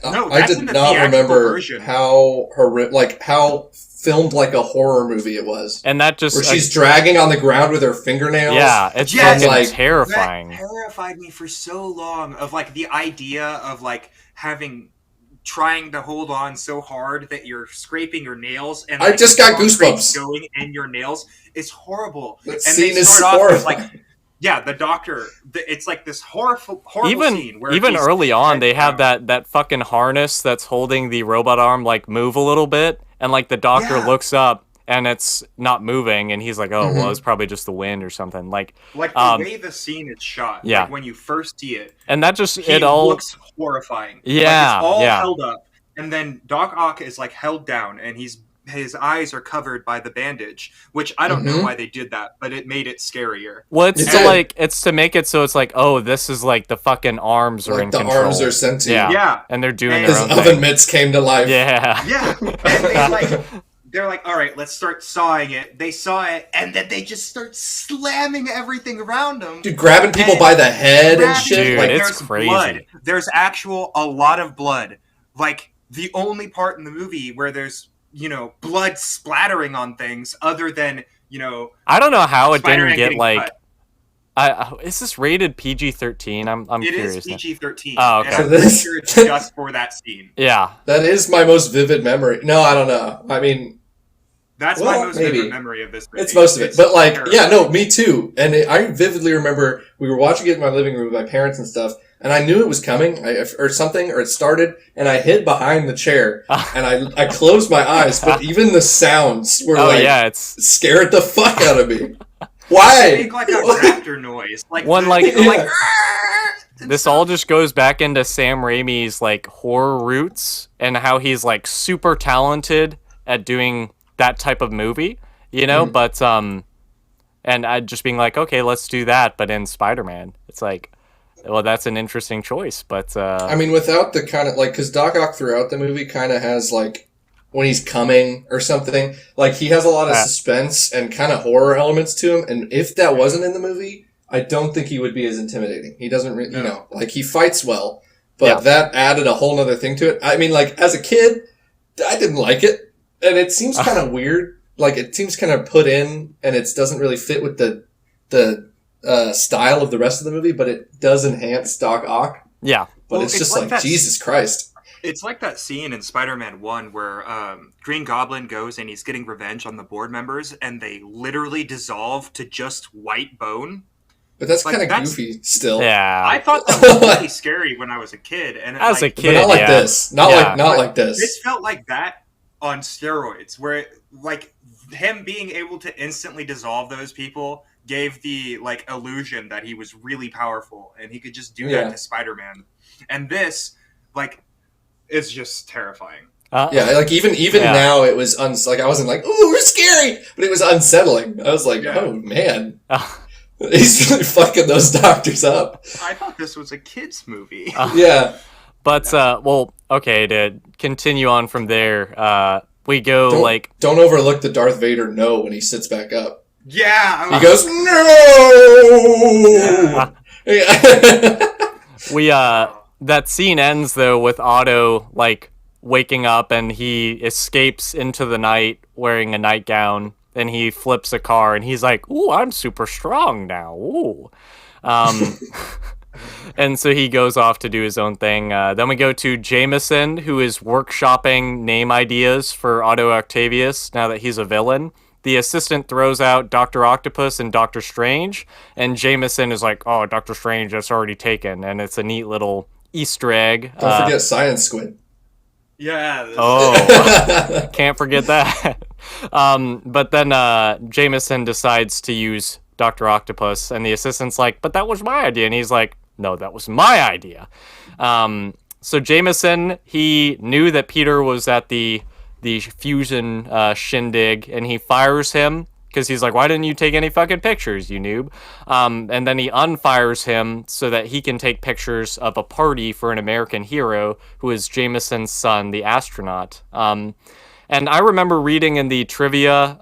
did not remember how filmed like a horror movie it was. And that just... where she's dragging on the ground with her fingernails. Yeah, it's fucking like, terrifying. That terrified me for so long, of, like, the idea of, like, trying to hold on so hard that you're scraping your nails, and, like, I just got goosebumps going in your nails. It's horrible. That and scene they is start off with, horrifying. like, the doctor, it's like this horrible scene where even early on they have that fucking harness that's holding the robot arm, like, move a little bit, and, like, the doctor looks up and it's not moving, and he's like, oh, well, it's probably just the wind or something. Like the way the scene is shot, like, when you first see it, and that just it all looks horrifying. Yeah, like, it's all held up, and then Doc Ock is, like, held down, and his eyes are covered by the bandage, which I don't know why they did that, but it made it scarier. Well, it's to make it so it's like, oh, this is like the fucking arms are in control. The arms are sentient. Yeah. And they're doing their own thing. His oven mitts came to life. Yeah. Yeah. And they're like, all right, let's start sawing it. They saw it, and then they just start slamming everything around them. Dude, grabbing people by the head and shit. Dude, like, it's crazy. Blood. There's a lot of blood. Like, the only part in the movie where there's, blood splattering on things, other than, I don't know how it Spider-Man didn't get, like... cut. Is this rated PG-13? I'm curious. It is PG-13. Oh, okay. And I'm pretty sure it's just for that scene. Yeah. That is my most vivid memory. No, I don't know. I mean... That's my most vivid memory of this movie. It's most of it. But, like, terrifying. Yeah, no, me too. And I vividly remember we were watching it in my living room with my parents and stuff, and I knew it was coming, or something, or it started, and I hid behind the chair, and I closed my eyes, but even the sounds were, scared the fuck out of me. Why? They make, like, a raptor noise. This all just goes back into Sam Raimi's, like, horror roots, and how he's, like, super talented at doing that type of movie, you know, but and I just being like, okay, let's do that, but in Spider-Man, it's like, well, that's an interesting choice, but I mean, without the kind of, like, because Doc Ock throughout the movie kind of has, like, when he's coming or something, like, he has a lot of suspense and kind of horror elements to him, and if that wasn't in the movie, I don't think he would be as intimidating. He doesn't, you know, like, he fights well, but that added a whole nother thing to it. I mean, like, as a kid, I didn't like it. And it seems kind of weird. Like, it seems kind of put in, and it doesn't really fit with the style of the rest of the movie, but it does enhance Doc Ock. Yeah. But it's just like Jesus Christ. It's like that scene in Spider-Man 1 where Green Goblin goes and he's getting revenge on the board members, and they literally dissolve to just white bone. But that's kind of goofy still. Yeah. I thought that was really scary when I was a kid. And as a kid, but not like this. Not like this. This felt like that on steroids, where like him being able to instantly dissolve those people gave the like illusion that he was really powerful and he could just do that to Spider-Man. And this, like, is just terrifying. Like even now it was like I wasn't like, ooh, it's scary, but it was unsettling. I was like, oh man. He's really fucking those doctors up. I thought this was a kid's movie. But, well, okay, to continue on from there, we go, Don't overlook the Darth Vader no when he sits back up. Yeah! He goes, no! That scene ends, though, with Otto, like, waking up, and he escapes into the night wearing a nightgown, and he flips a car, and he's like, ooh, I'm super strong now, ooh. And so he goes off to do his own thing. Then we go to Jameson, who is workshopping name ideas for Otto Octavius now that he's a villain. The assistant throws out Dr. Octopus and Dr. Strange, and Jameson is like, oh, Dr. Strange, that's already taken. And it's a neat little Easter egg. Don't forget Science Squid. Yeah. Oh, can't forget that. But then Jameson decides to use Dr. Octopus, and the assistant's like, but that was my idea. And he's like, no, that was my idea. So Jameson, he knew that Peter was at the fusion shindig, and he fires him because he's like, why didn't you take any fucking pictures, you noob? And then he unfires him so that he can take pictures of a party for an American hero who is Jameson's son, the astronaut. And I remember reading in the trivia,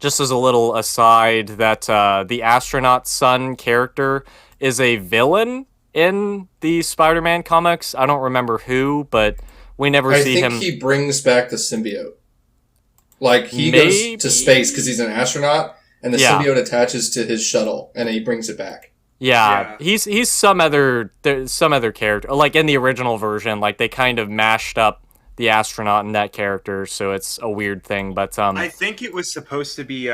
just as a little aside, that the astronaut's son character is a villain in the Spider-Man comics. I don't remember who, but we never see him. I think he brings back the symbiote. Like, he goes to space because he's an astronaut, and the symbiote attaches to his shuttle, and he brings it back. Yeah. He's some other character. Like, in the original version, like, they kind of mashed up the astronaut and that character, so it's a weird thing. But I think it was supposed to be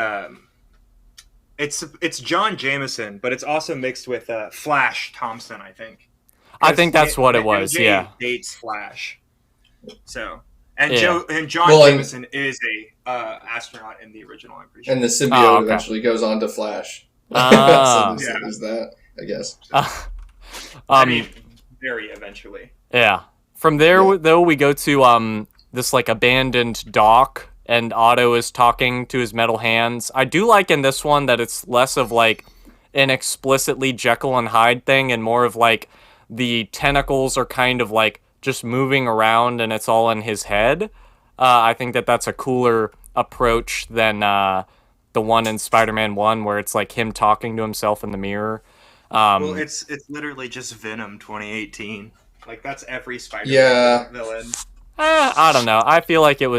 it's John Jameson, but it's also mixed with Flash Thompson, I think. I think that's what it was. MJ dates Flash. So John Jameson is a astronaut in the original, I'm pretty sure. And the symbiote eventually goes on to Flash. So there's that, I guess. I mean, very eventually. Yeah. From there, though, we go to this like abandoned dock, and Otto is talking to his metal hands. I do like in this one that it's less of like an explicitly Jekyll and Hyde thing, and more of like the tentacles are kind of like just moving around, and it's all in his head. I think that that's a cooler approach than the one in Spider-Man 1 where it's like him talking to himself in the mirror. Well, it's literally just Venom 2018. Like, that's every Spider-Man villain. I don't know. I feel like it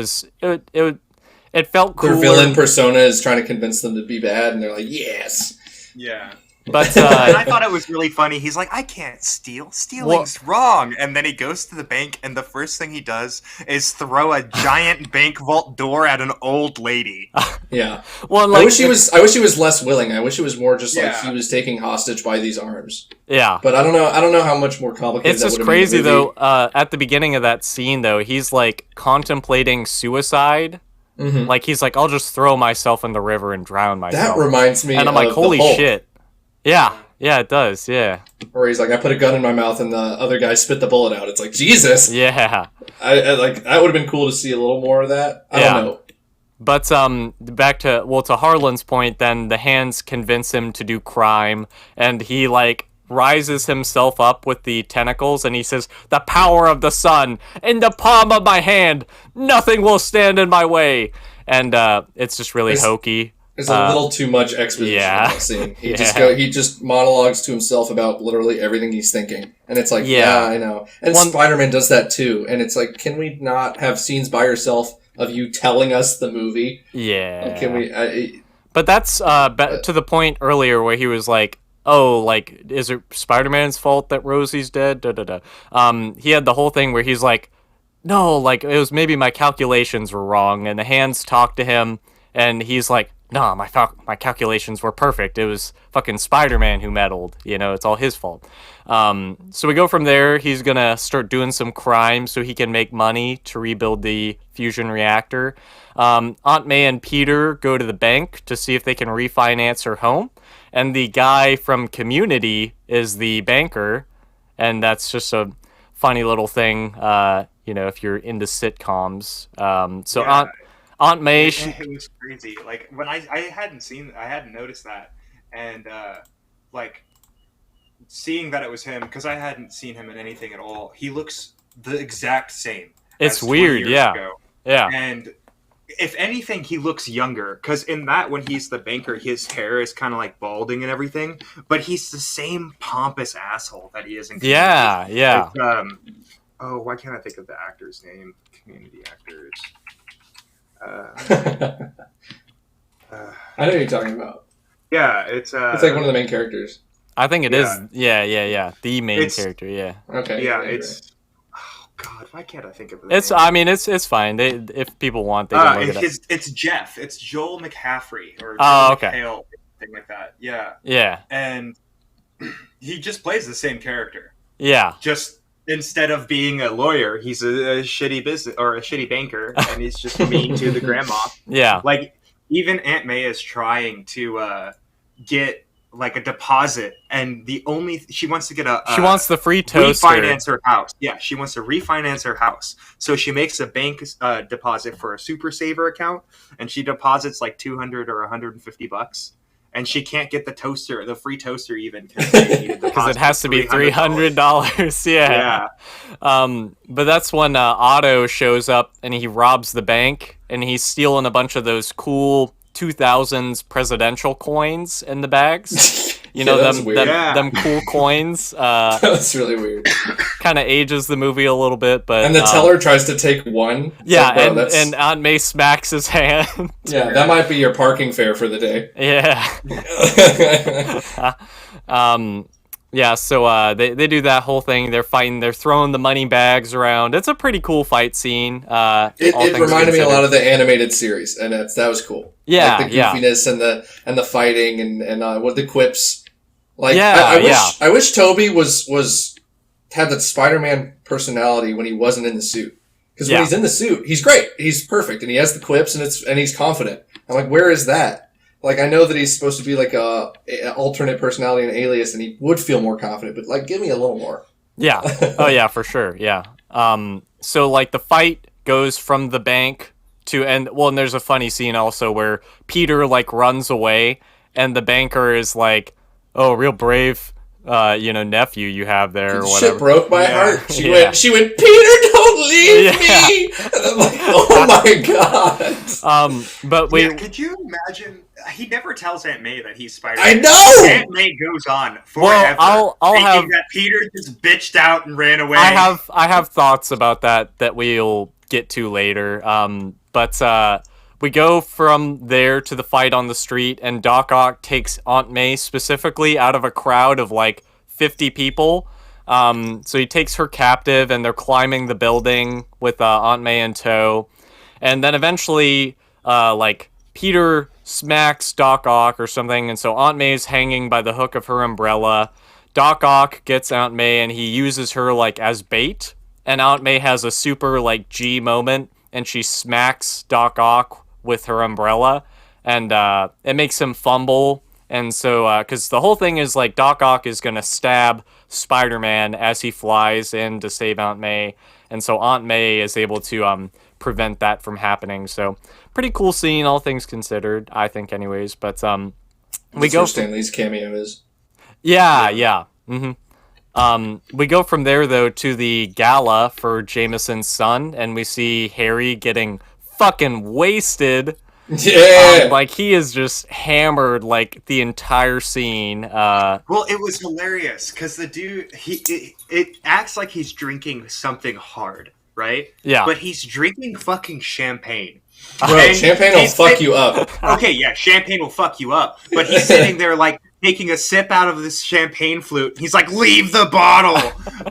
felt cool. Their villain persona is trying to convince them to be bad, and they're like, yes. Yeah. But And I thought it was really funny. He's like, I can't steal. Stealing's wrong. And then he goes to the bank, and the first thing he does is throw a giant bank vault door at an old lady. Yeah. well, like, I wish he was less willing. I wish it was more just like Yeah. he was taking hostage by these arms. yeah. But I don't know how much more complicated It's that just would have made the crazy movie. though. At the beginning of that scene, though, he's like contemplating suicide. Mhm. Like he's like, I'll just throw myself in the river and drown myself. That reminds me and I'm like, of holy the Hulk, shit. Yeah, it does. Yeah, where he's like, I put a gun in my mouth and the other guy spit the bullet out. It's like, Jesus. yeah. I like that would have been cool to see a little more of that. I don't know. But back to Harlan's point. Then the hands convince him to do crime, and he like rises himself up with the tentacles, and he says, "The power of the sun in the palm of my hand, nothing will stand in my way." And it's just really hokey. There's a little too much exposition in that scene. He just monologues to himself about literally everything he's thinking. And it's like, yeah I know. And Spider-Man does that too. And it's like, can we not have scenes by yourself of you telling us the movie? Yeah. Like, can we... But that's to the point earlier where he was like, oh, like, is it Spider-Man's fault that Rosie's dead? Da, da, da. He had the whole thing where he's like, no, like, it was maybe my calculations were wrong. And the hands talk to him, and he's like, nah, my calculations were perfect. It was fucking Spider-Man who meddled. You know, it's all his fault. So we go from there. He's going to start doing some crime so he can make money to rebuild the fusion reactor. Aunt May and Peter go to the bank to see if they can refinance her home. And the guy from Community is the banker. And that's just a funny little thing, you know, if you're into sitcoms. Aunt May, it was crazy. Like when I hadn't noticed that, and like seeing that it was him because I hadn't seen him in anything at all. He looks the exact same. It's as 20 weird, years yeah, ago. yeah. And if anything, he looks younger because in that when he's the banker, his hair is kind of like balding and everything, but he's the same pompous asshole that he is in Community. Yeah. Like, oh, why can't I think of the actor's name? Community actors. I know what you're talking about. Yeah, it's like one of the main characters. I think it is. Yeah. The main character. Yeah. Okay. Yeah, it's. Oh God, why can't I think of it? I mean, it's fine. If people want, they can look it up. It's Jeff. It's Joel McCaffrey or okay. McHale, thing like that. Yeah. Yeah. And he just plays the same character. Yeah. Just. Instead of being a lawyer, he's a shitty business or a shitty banker, and he's just mean to the grandma. Yeah, like even Aunt May is trying to get like a deposit, and she wants to get she wants the free toaster. Refinance her house. Yeah, she wants to refinance her house, so she makes a bank deposit for a Super Saver account, and she deposits like $200 or $150. And she can't get the free toaster even because it has to be $300. Yeah. But that's when Otto shows up and he robs the bank and he's stealing a bunch of those cool 2000s presidential coins in the bags. You know, them cool coins. That's really weird. Kind of ages the movie a little bit, but and the teller tries to take one. Yeah, like, and Aunt May smacks his hand. Yeah, that might be your parking fare for the day. Yeah. Yeah, so they do that whole thing. They're fighting. They're throwing the money bags around. It's a pretty cool fight scene. It reminded me a lot of the animated series, and that was cool. Yeah, like the goofiness and the fighting and what the quips. Like, yeah, I wish Toby had that Spider-Man personality when he wasn't in the suit. Because when he's in the suit, he's great. He's perfect, and he has the quips, and he's confident. I'm like, where is that? Like, I know that he's supposed to be like a alternate personality, an alias, and he would feel more confident. But like, give me a little more. Yeah. Oh yeah, for sure. Yeah. So like the fight goes from the bank and there's a funny scene also where Peter like runs away, and the banker is like, "Oh, real brave, nephew you have there," or whatever. Shit broke my heart. She went, "Peter, don't leave me!" And I'm like, "Oh my god!" But could you imagine? He never tells Aunt May that he's Spider-Man. I know. Aunt May goes on forever, I'll have that Peter just bitched out and ran away. I have thoughts about that we'll get to later. But we go from there to the fight on the street, and Doc Ock takes Aunt May specifically out of a crowd of like 50 people. So he takes her captive, and they're climbing the building with Aunt May in tow. And then eventually, like, Peter smacks Doc Ock or something, and so Aunt May's hanging by the hook of her umbrella. Doc Ock gets Aunt May, and he uses her, like, as bait. And Aunt May has a super, like, G moment, and she smacks Doc Ock with her umbrella. And it makes him fumble. And so, because the whole thing is, like, Doc Ock is going to stab Spider-Man as he flies in to save Aunt May. And so Aunt May is able to prevent that from happening. So, pretty cool scene, all things considered, I think, anyways. But we go. Stan Lee's cameo is. Yeah. We go from there though to the gala for Jameson's son, and we see Harry getting fucking wasted. Yeah, like he is just hammered like the entire scene. Well, it was hilarious because the dude it acts like he's drinking something hard, right? Yeah, but he's drinking fucking champagne. Bro, champagne will fuck you up. Okay, yeah, champagne will fuck you up. But he's sitting there like taking a sip out of this champagne flute. He's like, "Leave the bottle!"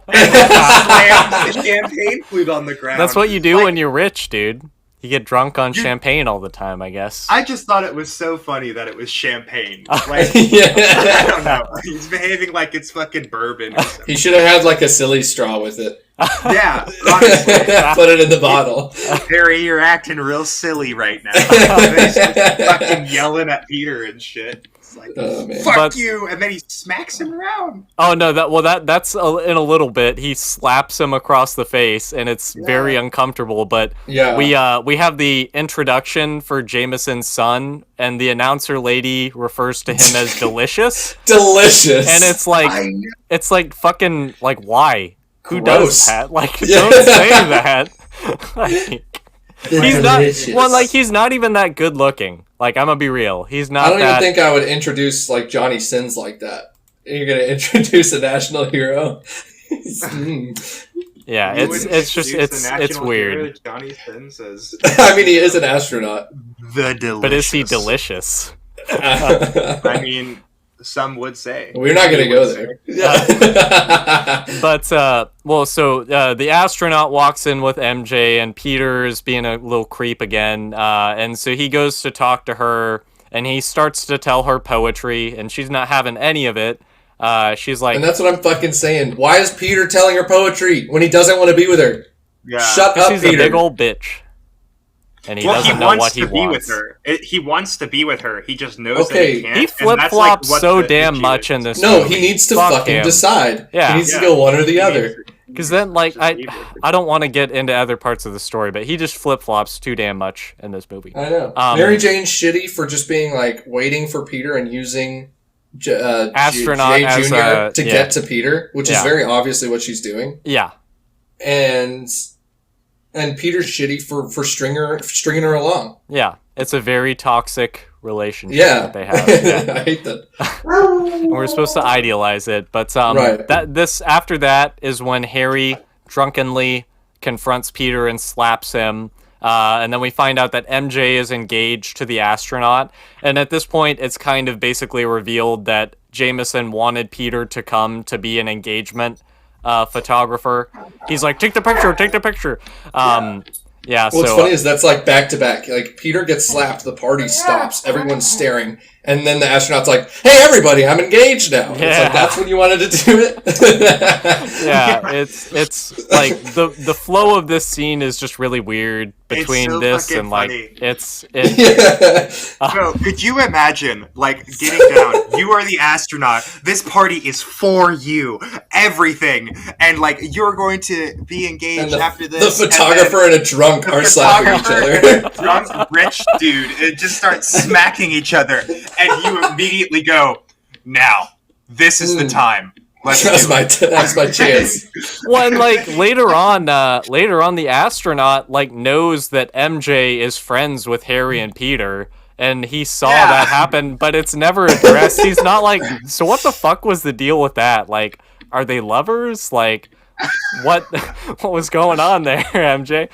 And slams the champagne flute on the ground. That's what you do when you're rich, dude. You get drunk on champagne all the time, I guess. I just thought it was so funny that it was champagne. Like, I don't know. He's behaving like it's fucking bourbon. He should have had like a silly straw with it. Yeah, honestly. Put it in the bottle. Harry, you're acting real silly right now. He's fucking yelling at Peter and shit. It's like, fuck you! And then he smacks him around. Oh no, that's in a little bit. He slaps him across the face, and it's very uncomfortable. But we have the introduction for Jameson's son, and the announcer lady refers to him as delicious. Delicious, and it's like fucking like why? Who Gross. does that? Like, don't say that. He's not even that good looking. Like, I'm gonna be real. He's not. I don't even think I would introduce like Johnny Sins like that. You're gonna introduce a national hero. Yeah, it's weird. Johnny Sins says. I mean, he is an astronaut. The delicious. But is he delicious? I mean, some would say. We're not gonna go there. But the astronaut walks in with MJ, and Peter is being a little creep again, and so he goes to talk to her, and he starts to tell her poetry, and she's not having any of it. She's like, and that's what I'm fucking saying. Why is Peter telling her poetry when he doesn't want to be with her? Yeah. Shut up, Peter. He's a big old bitch. And he doesn't know what he wants. He wants to be with her. He just knows that he can't. He flip-flops so damn much in this movie. No, he needs to fucking decide. Yeah. He needs to go one or the other. Because then, like, I don't want to get into other parts of the story, but he just flip-flops too damn much in this movie. I know. Mary Jane's shitty for just being, like, waiting for Peter and using Astronaut Jay Jr. to get to Peter, which is very obviously what she's doing. Yeah. And Peter's shitty for stringing her along. Yeah, it's a very toxic relationship that they have. Yeah. I hate that. And we're supposed to idealize it, but after that is when Harry drunkenly confronts Peter and slaps him. And then we find out that MJ is engaged to the astronaut. And at this point, it's kind of basically revealed that Jameson wanted Peter to come to be an engagement photographer. He's like, take the picture. What's funny is that's like back to back. Like Peter gets slapped, the party stops, everyone's staring, and then the astronaut's like, "Hey, everybody, I'm engaged now." Yeah. It's like that's when you wanted to do it. Yeah, it's like the flow of this scene is just really weird between this and like funny. it's. Bro, could you imagine like getting down? You are the astronaut. This party is for you, everything, and like you're going to be engaged after this. The photographer and a drunk are slapping each other. Drunk rich dude, it just starts smacking each other. And you immediately go, now, this is the time. That's my chance. Well, and like later on, the astronaut like knows that MJ is friends with Harry and Peter, and he saw that happen, but it's never addressed. He's not like, so what the fuck was the deal with that? Like, are they lovers? Like, what was going on there, MJ?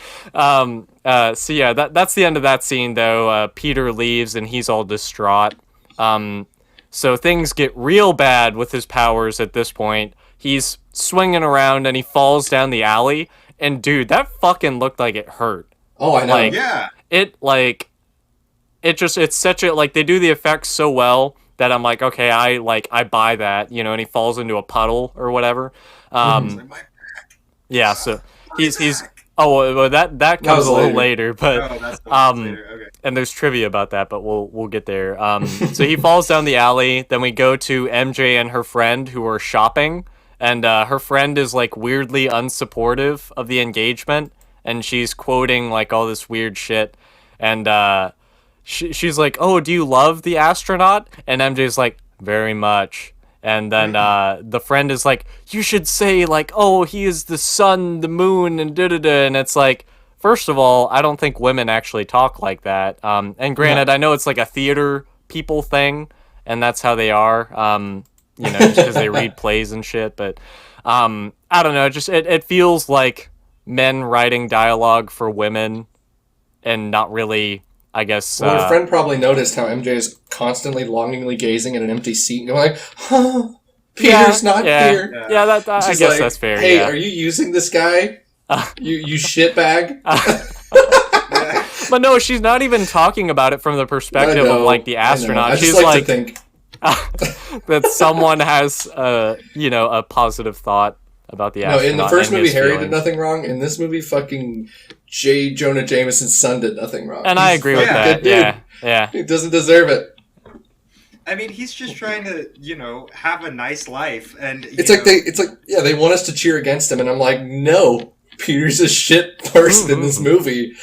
So yeah, that's the end of that scene though. Peter leaves and he's all distraught. So things get real bad with his powers at this point. He's swinging around and he falls down the alley. And dude, that fucking looked like it hurt. Oh, I know. Like Yeah. it's such a like they do the effects so well that I'm like, okay, I buy that, you know, and he falls into a puddle or whatever. It's like, my Yeah, so he's back. oh well, that comes was a little later. later, but Oh, that's the one later. Okay. and there's trivia about that, but we'll get there. So he falls down the alley. Then we go to MJ and her friend who are shopping, and her friend is like weirdly unsupportive of the engagement, and she's quoting like all this weird shit, and she's like, "Oh, do you love the astronaut?" And MJ's like, "Very much." And then the friend is like, "You should say like, oh, he is the sun, the moon, and da da da." And it's like, first of all, I don't think women actually talk like that. And granted, I know it's like a theater people thing, and that's how they are. You know, just because they read plays and shit. But I don't know. Just it feels like men writing dialogue for women, and not really. I guess. Well, her friend probably noticed how MJ is constantly longingly gazing at an empty seat and going like, "Huh, Peter's not here." Yeah, that I She's guess like, that's fair. Hey, yeah. are you using this guy? You shitbag. But no, she's not even talking about it from the perspective of like the astronaut. I She's just like to think. that someone has you know, a positive thought about the No, astronaut. in the first and movie, his Harry feelings. did nothing wrong. In this movie, fucking J. Jonah Jameson's son did nothing wrong. And I agree with Yeah. that. Good dude. Yeah. He doesn't deserve it. I mean, he's just trying to, have a nice life, and They want us to cheer against him, and I'm like, no, Peter's a shit person in this movie.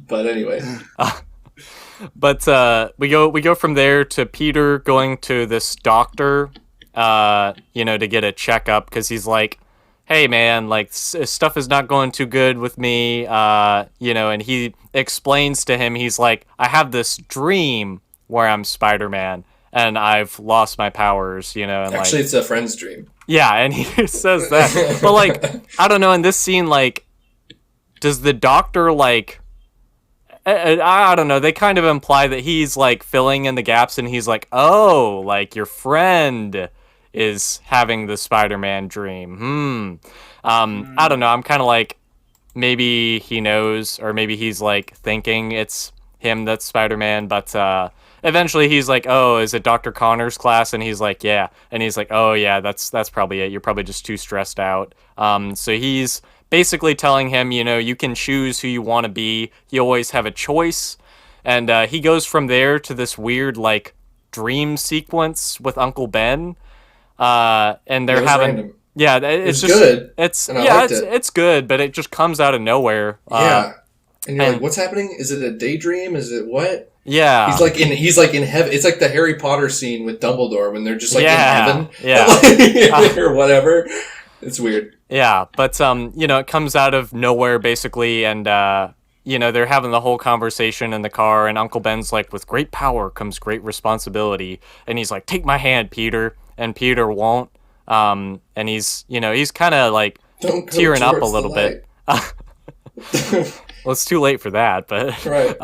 But anyway, But we go from there to Peter going to this doctor, you know, to get a checkup because he's like, "Hey man, like stuff is not going too good with me," you know, and he explains to him, he's like, "I have this dream where I'm Spider-Man and I've lost my powers," you know, and actually, like, it's a friend's dream. yeah, and he says that, but like, I don't know, in this scene, like, does the doctor like? I don't know. They kind of imply that he's like filling in the gaps, and he's like, "Oh, like your friend is having the Spider-Man dream." I don't know. I'm kind of like, maybe he knows, or maybe he's like thinking it's him that's Spider-Man. But eventually, he's like, "Oh, is it Dr. Connor's class?" And he's like, "Yeah." And he's like, "Oh, yeah, that's probably it. You're probably just too stressed out." So he's basically telling him, you know, you can choose who you want to be. You always have a choice. And he goes from there to this weird, like, dream sequence with Uncle Ben. And they're It was having... random. Yeah, it's just... good, It's and I yeah, liked it. it's good, but it just comes out of nowhere. Yeah, and you're and- like, what's happening? Is it a daydream? Is it what? Yeah. He's like in heaven. It's like the Harry Potter scene with Dumbledore when they're just like Yeah, in heaven, yeah. or whatever. It's weird. Yeah, but you know, it comes out of nowhere basically, and you know, they're having the whole conversation in the car, and Uncle Ben's like, "With great power comes great responsibility," and he's like, "Take my hand, Peter," and Peter won't, and he's, you know, he's kind of like Don't go tearing up a towards the little bit. Well, it's too late for that, but Right.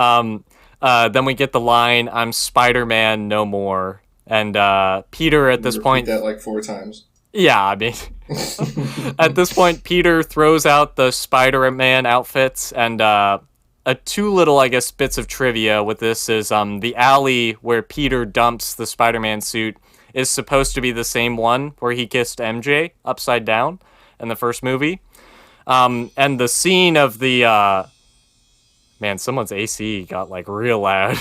then we get the line, "I'm Spider-Man no more," and Peter at this Repeat point, that like 4 times. yeah, I mean, at this point, Peter throws out the Spider-Man outfits, and two little, I guess, bits of trivia with this is the alley where Peter dumps the Spider-Man suit is supposed to be the same one where he kissed MJ upside down in the first movie. And the scene of the man, someone's AC got like real loud.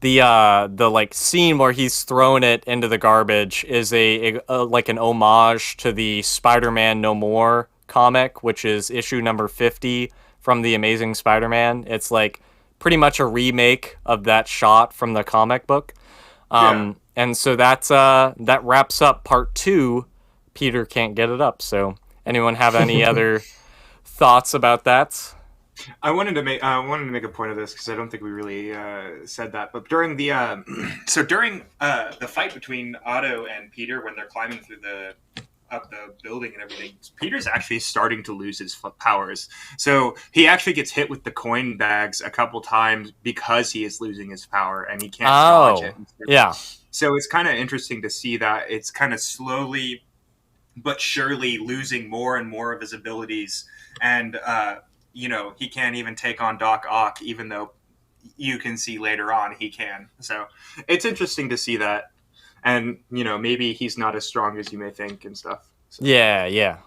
The like scene where he's throwing it into the garbage is a like an homage to the Spider-Man No More comic, which is issue number 50 from the Amazing Spider-Man. It's like pretty much a remake of that shot from the comic book. And so that's that wraps up part 2. Peter can't get it up. So anyone have any other thoughts about that? I wanted to make a point of this because I don't think we really said that. But during the the fight between Otto and Peter when they're climbing through the up the building and everything, Peter's actually starting to lose his powers. So he actually gets hit with the coin bags a couple times because he is losing his power and he can't dodge it. Yeah. So it's kind of interesting to see that it's kind of slowly but surely losing more and more of his abilities. And, he can't even take on Doc Ock, even though you can see later on he can. So it's interesting to see that. And, maybe he's not as strong as you may think and stuff. So. Yeah.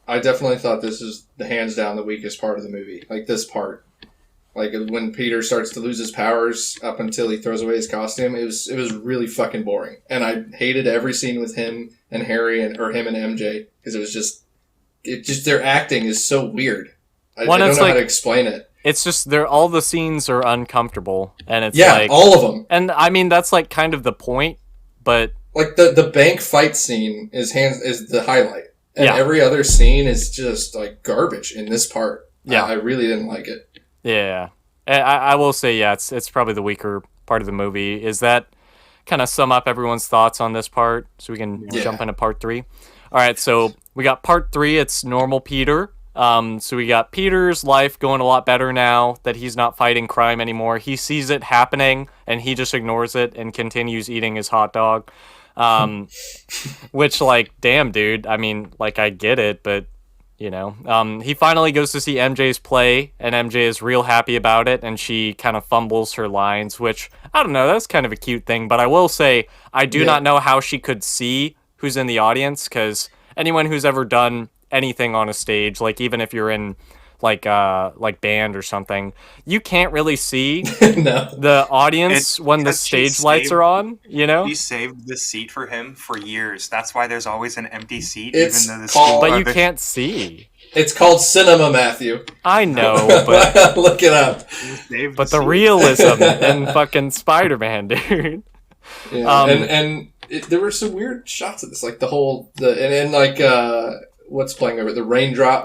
I definitely thought this is the hands down the weakest part of the movie. Like, this part. Like, when Peter starts to lose his powers up until he throws away his costume, it was really fucking boring. And I hated every scene with him and Harry or him and MJ, because it was just their acting is so weird. I don't know how to explain it. It's just all the scenes are uncomfortable, and it's all of them. And I mean that's like kind of the point, but like the bank fight scene is the highlight, and every other scene is just like garbage in this part. Yeah, I really didn't like it. Yeah, I will say it's probably the weaker part of the movie. Is that kind of sum up everyone's thoughts on this part, so we can jump into part 3. All right, so we got part 3. It's normal Peter. So we got Peter's life going a lot better now that he's not fighting crime anymore. He sees it happening and he just ignores it and continues eating his hot dog. Which, like, damn, dude. I mean, like, I get it, but, he finally goes to see MJ's play and MJ is real happy about it and she kind of fumbles her lines, which, I don't know, that's kind of a cute thing. But I will say, I do not know how she could see who's in the audience, because anyone who's ever done anything on a stage, like even if you're in like band or something, you can't really see the audience when the stage lights are on. He saved the seat for him for years. That's why there's always an empty seat, but you can't see. It's called cinema, Matthew. I know, but look it up. But the realism in fucking Spider-Man, dude. Yeah, there were some weird shots of this, like what's playing over it? The raindrops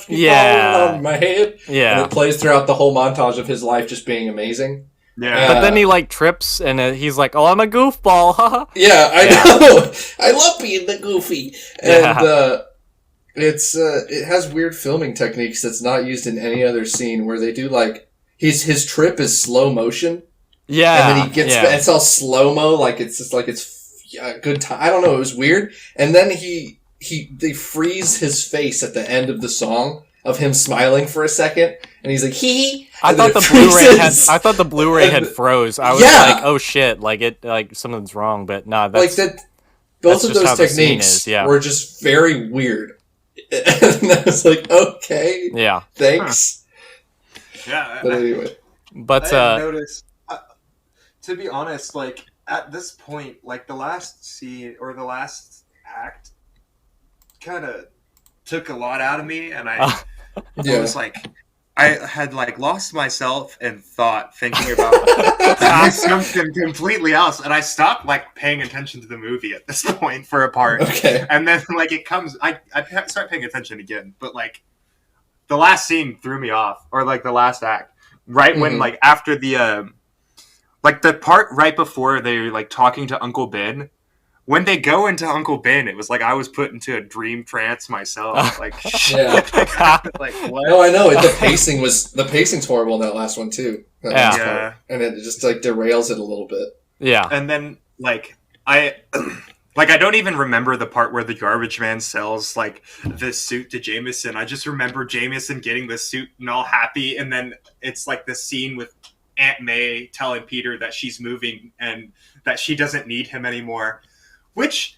keep falling on my head. Yeah. And it plays throughout the whole montage of his life just being amazing. Yeah. But then he trips and he's like, "Oh, I'm a goofball." Yeah, I know. I love being the goofy. And it has weird filming techniques that's not used in any other scene, where they do his trip is slow motion. Yeah. And then he gets it's all slow-mo, it's just it's a good time. I don't know, it was weird. And then they freeze his face at the end of the song of him smiling for a second, and he's like, hee. I thought the Blu-ray had froze. I was like, oh shit, something's wrong, but nah, that's both of those techniques were just very weird. And I was like, okay, thanks. Yeah, but anyway, I noticed. To be honest, at this point, the last scene or the last act kind of took a lot out of me, and I was I had lost myself in thought, thinking about something completely else, and I stopped paying attention to the movie at this point for a part. Okay, and then it comes, I start paying attention again, but the last scene threw me off, or the last act, right when after the the part right before they're talking to Uncle Ben. When they go into Uncle Ben, it was I was put into a dream trance myself. What? No, I know. The pacing's horrible in that last one too. And it just derails it a little bit. Yeah. And then I don't even remember the part where the garbage man sells the suit to Jameson. I just remember Jameson getting the suit and all happy, and then it's the scene with Aunt May telling Peter that she's moving and that she doesn't need him anymore. Which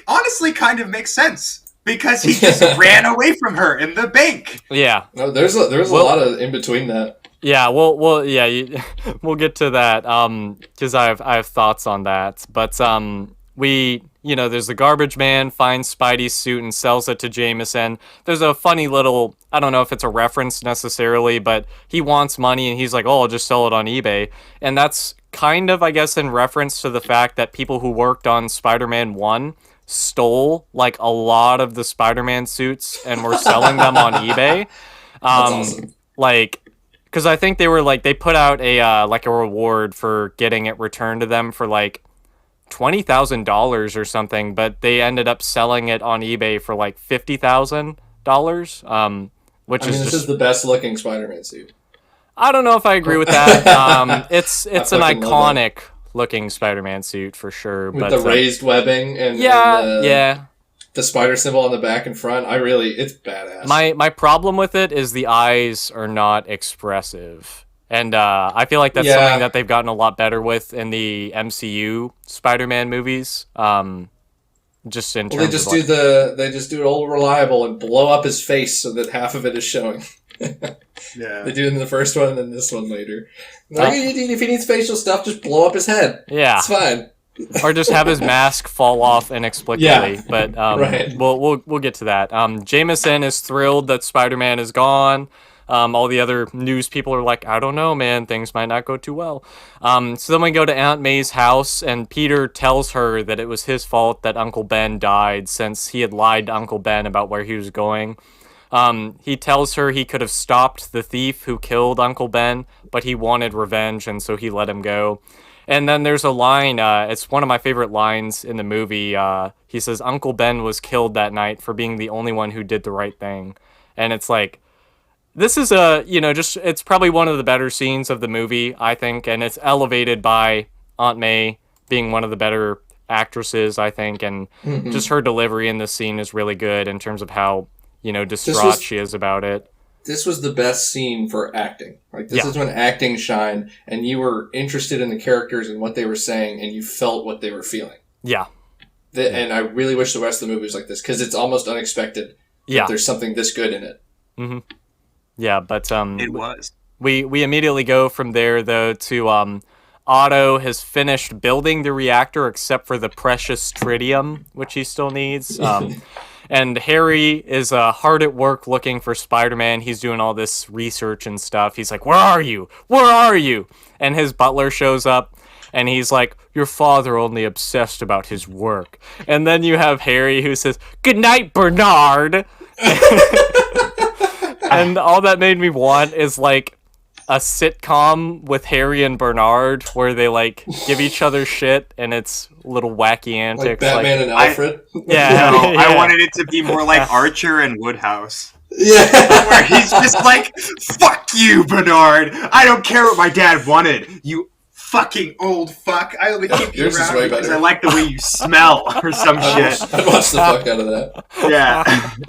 honestly kind of makes sense, because he just ran away from her in the bank. Yeah. No, there's a lot of in between that. Yeah, we'll get to that because I have thoughts on that. But there's the garbage man finds Spidey's suit and sells it to Jameson. There's a funny little, I don't know if it's a reference necessarily, but he wants money and he's like, "Oh, I'll just sell it on eBay." And that's kind of, I guess, in reference to the fact that people who worked on Spider-Man 1 stole a lot of the Spider-Man suits and were selling them on eBay. That's awesome. Because I think they were they put out a reward for getting it returned to them for $20,000 or something, but they ended up selling it on eBay for like $50,000. Which I mean, is this just is the best looking Spider-Man suit. I don't know if I agree with that. It's I an fucking love it. iconic looking Spider-Man suit for sure, With but the raised webbing and, yeah, yeah. the spider symbol on the back and front. It's badass. My problem with it is the eyes are not expressive. And I feel like that's something Yeah. that they've gotten a lot better with in the MCU Spider-Man movies. Just in Well, terms of like, they just do it all reliable and blow up his face so that half of it is showing. Yeah. They do it in the first one and then this one later. Like, if he needs facial stuff, just blow up his head. yeah, It's fine. or just have his mask fall off inexplicably. Yeah. But Right. we'll get to that. Jameson is thrilled that Spider-Man is gone. All the other news people are like, I don't know, man, things might not go too well. So then we go to Aunt May's house, and Peter tells her that it was his fault that Uncle Ben died since he had lied to Uncle Ben about where he was going. He tells her he could have stopped the thief who killed Uncle Ben, but he wanted revenge, and so he let him go. And then there's a line, it's one of my favorite lines in the movie. He says, Uncle Ben was killed that night for being the only one who did the right thing. And it's like, this is it's probably one of the better scenes of the movie, I think, and it's elevated by Aunt May being one of the better actresses, I think, and just her delivery in this scene is really good in terms of how, distraught she is about it. This was the best scene for acting. Like, this Yeah. is when acting shined, and you were interested in the characters and what they were saying, and you felt what they were feeling. Yeah. And I really wish the rest of the movie was like this, because it's almost unexpected Yeah. that there's something this good in it. Mm-hmm. Yeah, but It was. we immediately go from there though to Otto has finished building the reactor except for the precious tritium, which he still needs. And Harry is hard at work looking for Spider-Man. He's doing all this research and stuff. He's like, "Where are you? Where are you?" And his butler shows up, and he's like, "Your father only obsessed about his work." And then you have Harry who says, "Good night, Bernard." And all that made me want is like a sitcom with Harry and Bernard where they like give each other shit and it's little wacky antics. Like Batman and Alfred. Yeah. No, Yeah. I wanted it to be more like Archer and Woodhouse. Yeah. Where he's just like, fuck you, Bernard. I don't care what my dad wanted. You fucking old fuck. I only keep you Yours is around way because better. I like the way you smell or some shit. I'd watch the fuck out of that. Yeah.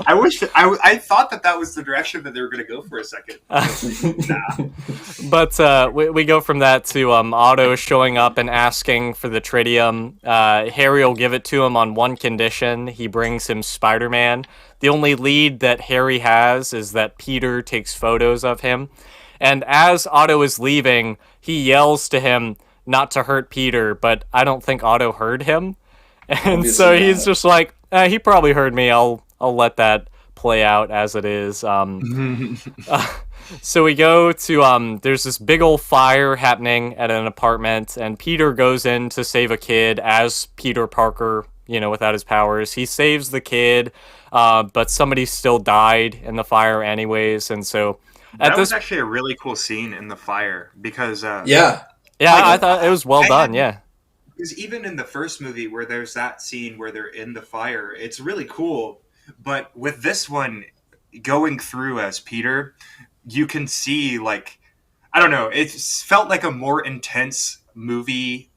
I thought that was the direction that they were going to go for a second. Nah. But we go from that to Otto showing up and asking for the tritium. Harry will give it to him on one condition. He brings him Spider-Man. The only lead that Harry has is that Peter takes photos of him. And as Otto is leaving, he yells to him not to hurt Peter, but I don't think Otto heard him. And Obviously so he's not. just like, he probably heard me. I'll let that play out as it is. So we go to, there's this big old fire happening at an apartment, and Peter goes in to save a kid as Peter Parker, without his powers. He saves the kid, but somebody still died in the fire anyways, and so... That was actually a really cool scene in the fire because Yeah. I thought it was well done. Yeah, because even in the first movie where there's that scene where they're in the fire, it's really cool. But with this one going through as Peter, you can see I don't know, it felt like a more intense movie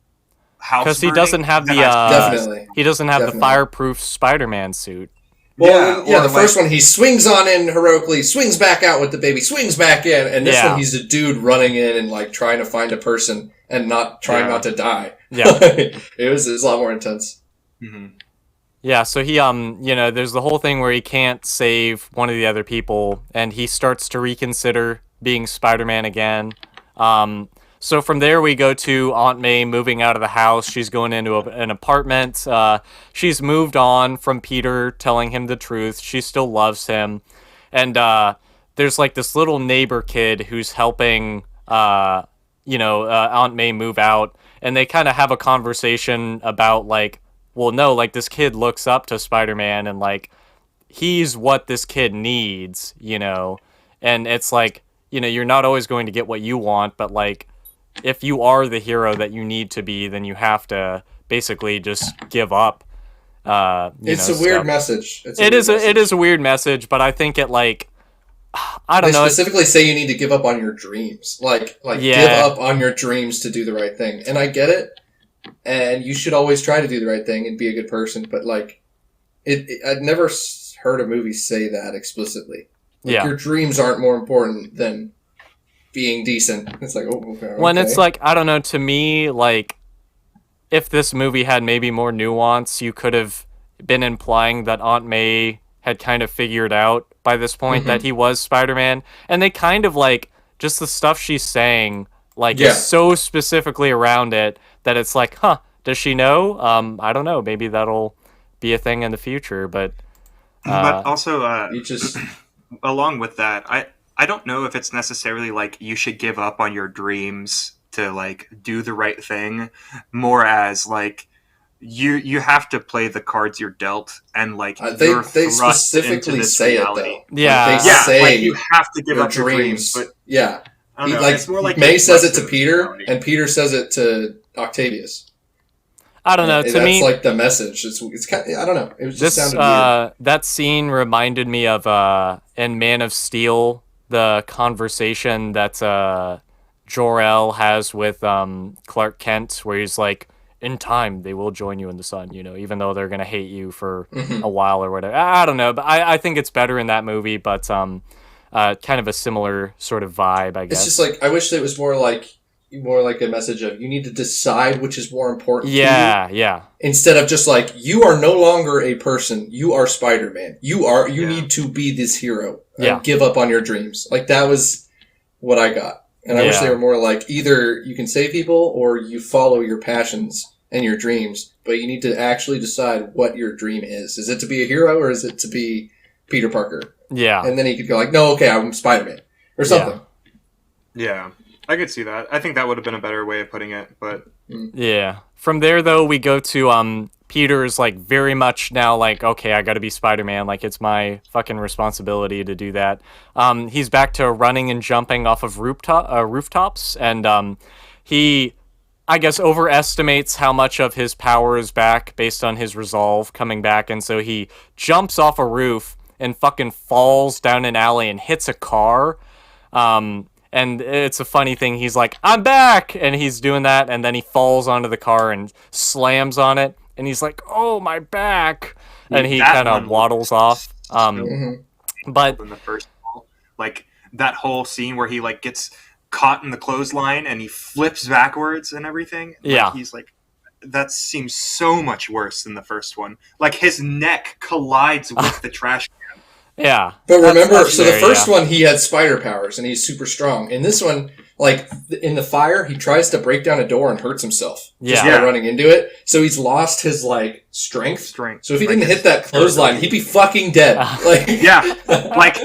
house because he burning doesn't have the than I- Definitely. he doesn't have Definitely. the fireproof Spider-Man suit. Well, Yeah, the or first one, he swings on in heroically, swings back out with the baby, swings back in, and this Yeah. one, he's a dude running in and trying to find a person and not trying Yeah. not to die. Yeah. it was a lot more intense. Mhm. Yeah, so he there's the whole thing where he can't save one of the other people, and he starts to reconsider being Spider-Man again. So from there we go to Aunt May moving out of the house. She's going into an apartment. She's moved on from Peter telling him the truth. She still loves him. And there's this little neighbor kid who's helping Aunt May move out. And they kind of have a conversation about this kid looks up to Spider-Man and he's what this kid needs, And it's you're not always going to get what you want, but if you are the hero that you need to be, then you have to basically just give up. It's a weird message. It is a weird message, but I think it like I don't they know. They specifically say you need to give up on your dreams, like give up on your dreams to do the right thing. And I get it, and you should always try to do the right thing and be a good person. But like, I'd never heard a movie say that explicitly. Like, your dreams aren't more important than being decent. It's like, when it's like, I don't know. To me, like, if this movie had maybe more nuance, you could have been implying that Aunt May had kind of figured out by this point that he was Spider-Man. And they kind of, like, just the stuff she's saying, like, is so specifically around it that it's like, does she know? I don't know. Maybe that'll be a thing in the future, but also, you just... along with that, I don't know if it's necessarily, like, you should give up on your dreams to, like, do the right thing, more as, like, you have to play the cards you're dealt, and like they specifically say reality. It though. Like, they say like you have to give up your dreams. But I don't know, it's more like May says it to Peter, and Peter says it to Octavius. I don't know. To me, that's like the message. It's kind of, I don't know. It was just sounded weird. That scene reminded me of in Man of Steel, the conversation that Jor-El has with Clark Kent, where he's like, in time, they will join you in the sun, you know, even though they're going to hate you for a while or whatever. I don't know, but I think it's better in that movie, but kind of a similar sort of vibe, I guess. It's just like, I wish it was more like a message of, you need to decide which is more important to you. Yeah. Instead of just like, you are no longer a person, you are Spider-Man. You need to be this hero. Give up on your dreams. Like, that was what I got. And I wish they were more like, either you can save people or you follow your passions and your dreams, but you need to actually decide what your dream is. Is it to be a hero or is it to be Peter Parker? Yeah. And then he could go like, no, okay, I'm Spider-Man or something. Yeah, I could see that. I think that would have been a better way of putting it, but... Yeah. From there, though, we go to Peter's like very much now like, okay, I gotta be Spider-Man, like it's my fucking responsibility to do that. He's back to running and jumping off of rooftops, and he, I guess, overestimates how much of his power is back based on his resolve coming back, and so he jumps off a roof and fucking falls down an alley and hits a car. And it's a funny thing. He's like, I'm back! And he's doing that, and then he falls onto the car and slams on it. And he's like, oh, my back! And he kind of waddles off. But in the first ball, like that whole scene where he like gets caught in the clothesline and he flips backwards and everything. Like, he's like, that seems so much worse than the first one. Like his neck collides with the trash can. Yeah. But remember, so the first one, he had spider powers, and he's super strong. In this one, like, in the fire, he tries to break down a door and hurts himself. Just by running into it. So he's lost his, like, strength. So if he didn't hit that clothesline, he'd be fucking dead. Like, like,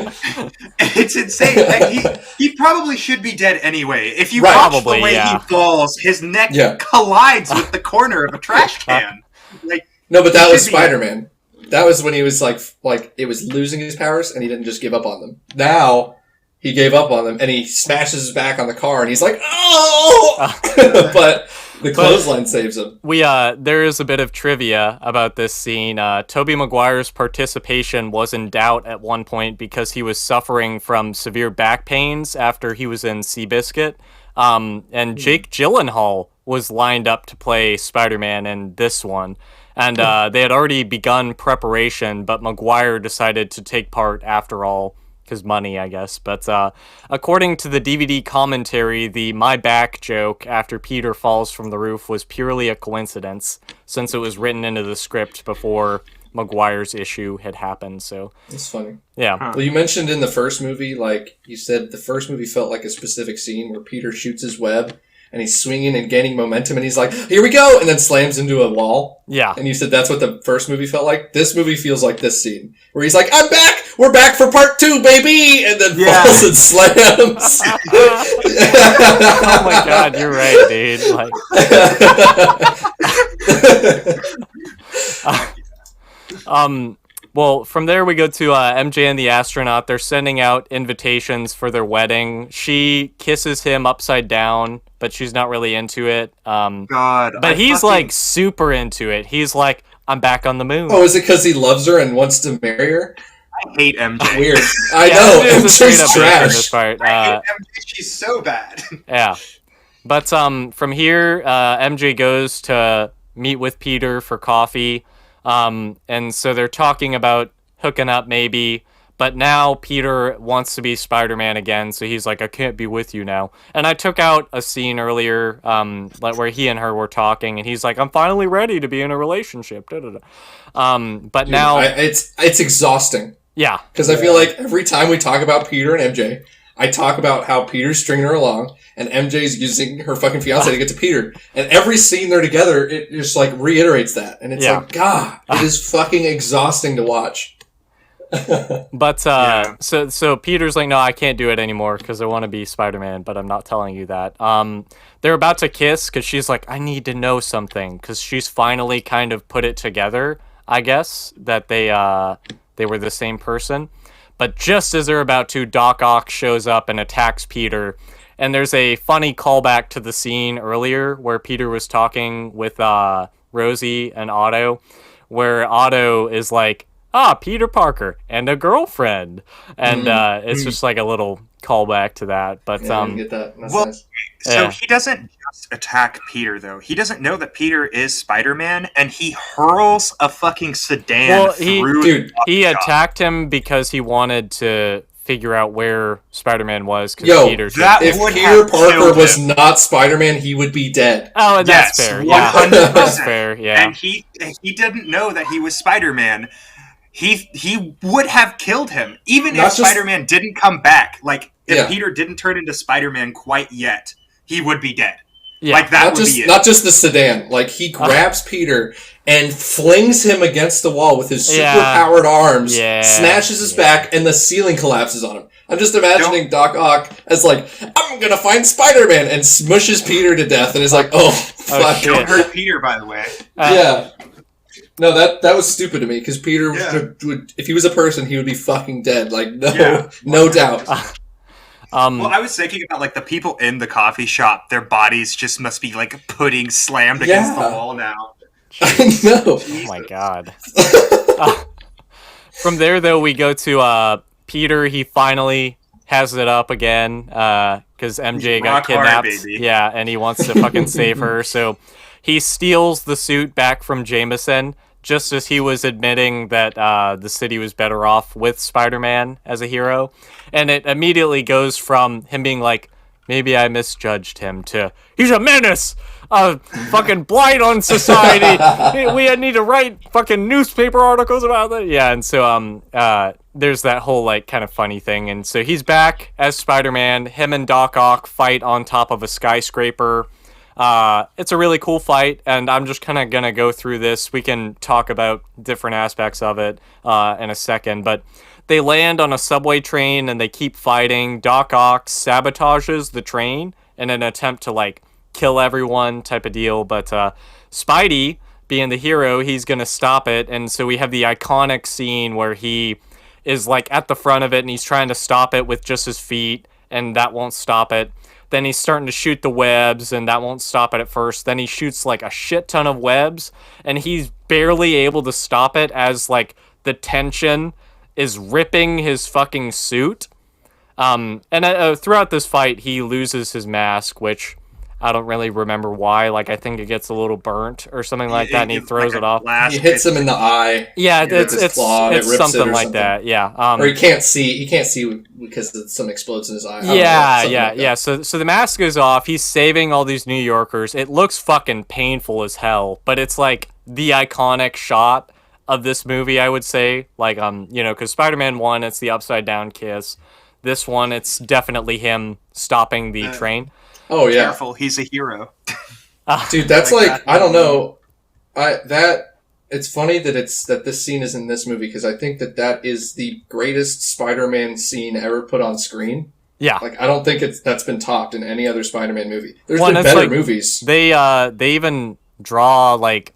it's insane. Like, he probably should be dead anyway. If you watch the way he falls, his neck collides with the corner of a trash can. Like, no, but that was Spider-Man. That was when he was like it was losing his powers, and he didn't just give up on them. Now he gave up on them, and he smashes his back on the car, and he's like, "Oh!" But the clothesline saves him. There is a bit of trivia about this scene. Tobey Maguire's participation was in doubt at one point because he was suffering from severe back pains after he was in Seabiscuit. And Jake Gyllenhaal was lined up to play Spider-Man in this one. And they had already begun preparation, but Maguire decided to take part after all, because money, I guess. But according to the DVD commentary, the "my back" joke after Peter falls from the roof was purely a coincidence, since it was written into the script before Maguire's issue had happened. So it's funny. Yeah. Well, you mentioned in the first movie, like you said, the first movie felt like a specific scene where Peter shoots his web. And he's swinging and gaining momentum, and he's like, here we go! And then slams into a wall. Yeah. And you said that's what the first movie felt like? This movie feels like this scene. Where he's like, I'm back! We're back for part 2, baby! And then falls and slams. Oh my god, you're right, dude. Like... Well, from there we go to MJ and the astronaut. They're sending out invitations for their wedding. She kisses him upside down, but she's not really into it. God, But he's like super into it. He's like, I'm back on the moon. Oh, is it because he loves her and wants to marry her? I hate MJ. Weird. I know. MJ is a straight MJ's up bitch in trash. this part. I hate MJ. She's so bad. Yeah. But from here, MJ goes to meet with Peter for coffee. And so they're talking about hooking up maybe. But now Peter wants to be Spider-Man again, so he's like, I can't be with you now. And I took out a scene earlier where he and her were talking, and he's like, I'm finally ready to be in a relationship. But Dude, now... it's exhausting. Yeah. Because I feel like every time we talk about Peter and MJ, I talk about how Peter's stringing her along, and MJ's using her fucking fiance to get to Peter. And every scene they're together, it just like reiterates that. And it's like, God, it is fucking exhausting to watch. But so Peter's like, no, I can't do it anymore because I want to be Spider-Man, but I'm not telling you that. They're about to kiss because she's like, I need to know something, because she's finally kind of put it together, I guess, that they were the same person. But just as they're about to, Doc Ock shows up and attacks Peter. And there's a funny callback to the scene earlier where Peter was talking with Rosie and Otto, where Otto is like, Peter Parker and a girlfriend. And it's just like a little callback to that. But I didn't get that. That's well, nice. so he doesn't just attack Peter, though. He doesn't know that Peter is Spider-Man, and he hurls a fucking sedan through he attacked him because he wanted to figure out where Spider-Man was. Yo, Peter's if Peter Parker was not Spider-Man, he would be dead. Oh, and that's fair. Yeah, 100%. that's fair. Yeah, and he didn't know that he was Spider-Man. He would have killed him, even if Spider-Man didn't come back. Like, if Peter didn't turn into Spider-Man quite yet, he would be dead. Yeah. Like, that would be it. Not just the sedan. Like, he grabs Peter and flings him against the wall with his super-powered arms, smashes his back, and the ceiling collapses on him. I'm just imagining Doc Ock as like, I'm gonna find Spider-Man, and smushes Peter to death, and is like, oh, fuck. Don't hurt Peter, by the way. Yeah. No, that was stupid to me, because Peter would, if he was a person, he would be fucking dead. Like, no doubt. Well, I was thinking about, like, the people in the coffee shop, their bodies just must be, like, pudding slammed against the wall now. I know. Oh my god. From there, though, we go to Peter. He finally has it up again, because MJ got kidnapped. Yeah, and he wants to fucking save her, so he steals the suit back from Jameson, just as he was admitting that the city was better off with Spider-Man as a hero. And it immediately goes from him being like, maybe I misjudged him, to, he's a menace! A fucking blight on society! We need to write fucking newspaper articles about that! Yeah, and so there's that whole, like, kind of funny thing. And so he's back as Spider-Man. Him and Doc Ock fight on top of a skyscraper. It's a really cool fight, and I'm just kind of going to go through this. We can talk about different aspects of it in a second, but they land on a subway train and they keep fighting. Doc Ock sabotages the train in an attempt to, like, kill everyone type of deal, but Spidey, being the hero, he's going to stop it, and so we have the iconic scene where he is, like, at the front of it, and he's trying to stop it with just his feet, and that won't stop it. Then he's starting to shoot the webs, and that won't stop it at first. Then he shoots, like, a shit ton of webs, and he's barely able to stop it as, like, the tension is ripping his fucking suit. And throughout this fight, he loses his mask, which I don't really remember why. Like, I think it gets a little burnt or something like that, and he throws it off. He hits him in the eye. Yeah, it's something like that. Yeah. Or he can't see. He can't see because some explodes in his eye. Yeah. So the mask goes off. He's saving all these New Yorkers. It looks fucking painful as hell, but it's like the iconic shot of this movie, I would say. Like, because Spider-Man 1, it's the upside down kiss. This one, it's definitely him stopping the train. Oh yeah, careful, he's a hero. Dude, that's like I don't know. It's funny that this scene is in this movie, because I think that is the greatest Spider-Man scene ever put on screen. Yeah, like I don't think that's been topped in any other Spider-Man movie. There's been better movies. They even draw like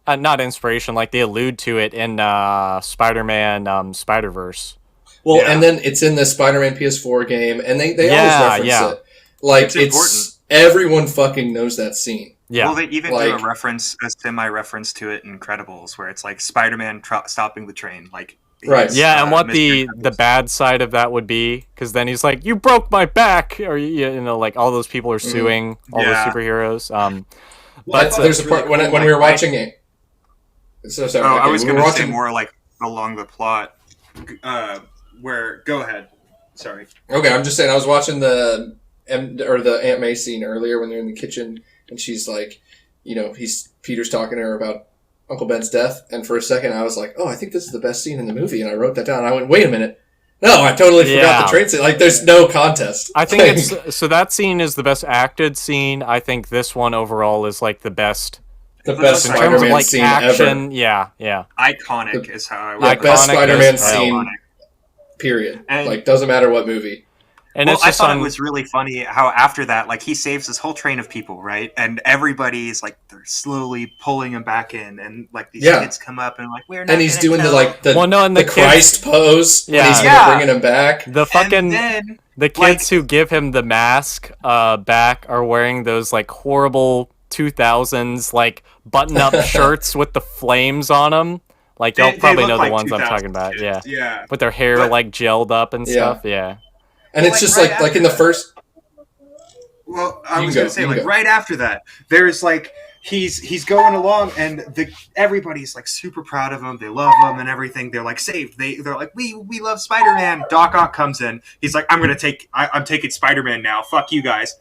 not inspiration, like they allude to it in Spider-Man Spider-Verse. Well, Yeah. and then it's in the Spider-Man PS4 game, and they Yeah, always reference yeah. it. Like, It's important. everyone fucking knows that scene. Yeah. Well, they even do Like- a semi-reference to it in Incredibles, where it's like Spider-Man stopping the train, like Right. he's, Yeah, and what Mr. the Incredibles. bad side of that would be, because then he's like, "You broke my back," or you know, like all those people are suing all Yeah. the superheroes. But thought there's it a was part really when cool, we were like, watching it. So sorry. Oh, okay, I was we were going to say watching. more like along the plot. Where go ahead. Sorry. Okay, I'm just saying. I was watching the Aunt May scene earlier when they're in the kitchen, and she's like, Peter's talking to her about Uncle Ben's death, and for a second I was like, oh, I think this is the best scene in the movie, and I wrote that down. And I went, wait a minute, no, I totally forgot Yeah. the train scene. Like, there's no contest. I think it's so that scene is the best acted scene. I think this one overall is like the best the best in terms of Spider-Man like scene action. ever. Yeah. Iconic is how I would Yeah, put best Iconic Spider-Man as hell. scene. Period. And- Like, doesn't matter what movie. And Well, it's I just thought on. it was really funny how after that, like, he saves this whole train of people, right? And everybody's like, they're slowly pulling him back in, and like these Yeah. kids come up and like, we're not. And he's gonna doing go. Well, no, and the the kids- Christ pose when Yeah. he's Yeah. bringing him back. The And fucking then, the kids who give him the mask back are wearing those like horrible 2000s like button-up shirts with the flames on them. Like y'all they probably look know the like ones I'm 2000s talking about. kids. Yeah, Yeah. with their hair But- like gelled up and Yeah. stuff. Yeah. And Well, it's just right like in the after first. Well, I You was go, gonna say, you like, go. right after that, there's like he's going along, and everybody's like super proud of him. They love him and everything. They're like saved. They're like we love Spider-Man. Doc Ock comes in. He's like, I'm taking Spider-Man now. Fuck you guys.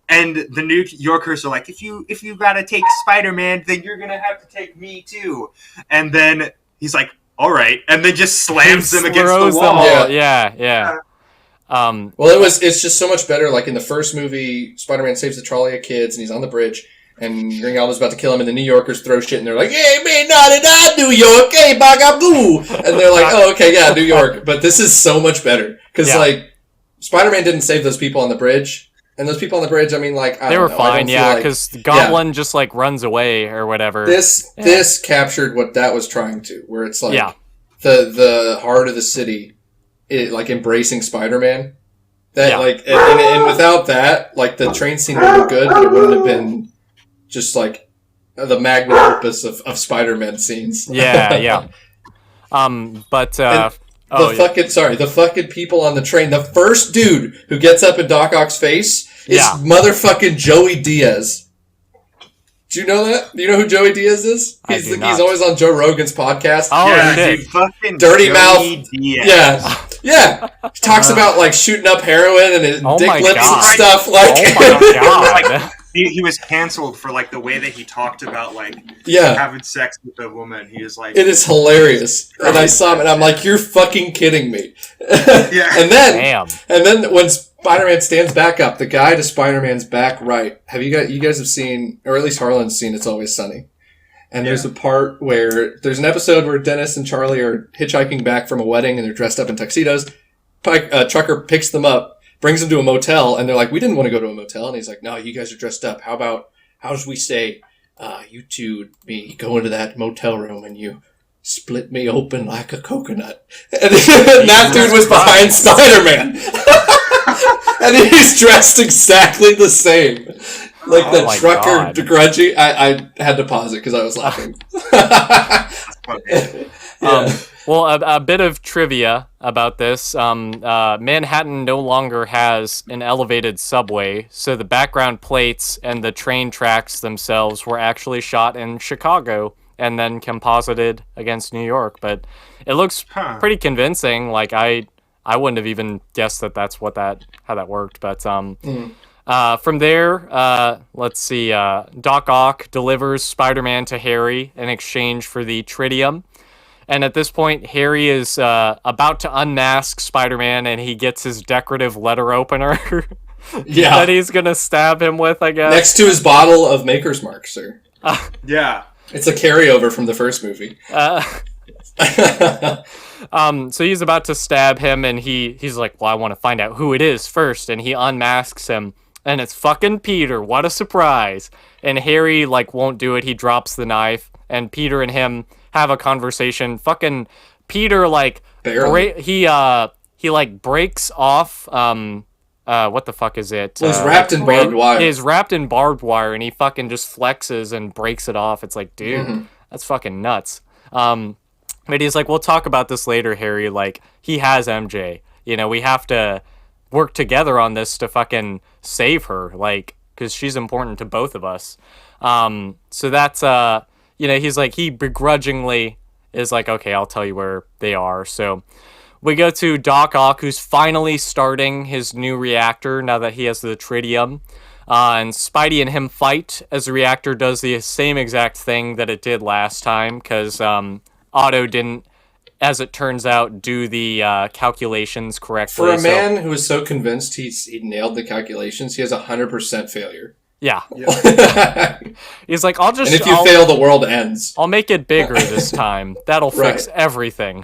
And the New Yorkers are like, if you gotta take Spider-Man, then you're gonna have to take me too. And then he's like, all right, and then just slams them against Throws the them wall. all- Yeah. Well, it's just so much better. Like in the first movie, Spider-Man saves the trolley of kids, and he's on the bridge, and Green Goblin's about to kill him, and the New Yorkers throw shit, and they're like, "Hey, man, not New York, hey, bagaboo," and they're like, "Oh, okay, yeah, New York." But this is so much better because Yeah. like Spider-Man didn't save those people on the bridge, and those people on the bridge, I mean, like I They don't were know, I fine, don't feel yeah, like- because Goblin just like runs away or whatever. this captured what that was trying to, where it's like Yeah. the heart of the city, like embracing Spider-Man. That Yeah. like and without that, like the train scene would have been good, but it wouldn't have been just like the magnum opus of Spider-Man scenes. Yeah. But And oh, yeah. the fucking people on the train. The first dude who gets up in Doc Ock's face is Yeah. motherfucking Joey Diaz. Do you know that? Do you know who Joey Diaz is? I He's do he's not. always on Joe Rogan's podcast. Oh, yeah, shit. dude, fucking Dirty Joey mouth. Diaz. Yeah. He talks about like shooting up heroin and his Oh dick my lips God. and stuff. Like, Oh my god. Like, he was canceled for like the way that he talked about like yeah. having sex with a woman. He was like, It is hilarious. And I saw him and I'm like, you're fucking kidding me. Yeah. Damn. And then when Spider-Man stands back up, the guy to Spider-Man's back right. Have you guys have seen, or at least Harlan's seen It's Always Sunny. And there's a part where there's an episode where Dennis and Charlie are hitchhiking back from a wedding and they're dressed up in tuxedos. Trucker picks them up, brings them to a motel, and they're like, we didn't want to go to a motel. And he's like, no, you guys are dressed up. How does we say, you two, me, go into that motel room and you split me open like a coconut. And that dude was behind Spider-Man. And he's dressed exactly the same. Like Oh the my trucker God. grungy. I had to pause it because I was laughing. Yeah. Well, a bit of trivia about this. Manhattan no longer has an elevated subway, so the background plates and the train tracks themselves were actually shot in Chicago and then composited against New York. But it looks Huh. pretty convincing. Like I wouldn't have even guessed that's how that worked. But from there, let's see. Doc Ock delivers Spider-Man to Harry in exchange for the tritium. And at this point, Harry is about to unmask Spider-Man, and he gets his decorative letter opener Yeah. that he's going to stab him with, I guess. Next to his bottle of Maker's Mark, sir. Yeah. It's a carryover from the first movie. So he's about to stab him, and he's like, well, I want to find out who it is first. And he unmasks him, and it's fucking Peter. What a surprise. And Harry, like, won't do it. He drops the knife. and Peter and him have a conversation. Fucking Peter, like, Barely. he like breaks off, what the fuck is it? Well, he's wrapped in barbed wire. He's wrapped in barbed wire, and he fucking just flexes and breaks it off. It's like, dude, that's fucking nuts. But he's like, we'll talk about this later, Harry. Like, he has MJ. You know, we have to work together on this to fucking save her, like, because she's important to both of us. So that's, you know, he's like, he begrudgingly is like, okay, I'll tell you where they are. So we go to Doc Ock, who's finally starting his new reactor now that he has the tritium. And Spidey and him fight as the reactor does the same exact thing that it did last time, because Otto didn't, as it turns out, do the calculations correctly. For a man who is so convinced he nailed the calculations, he has 100% failure. Yeah. He's like, and if you fail, the world ends. I'll make it bigger this time. That'll fix everything.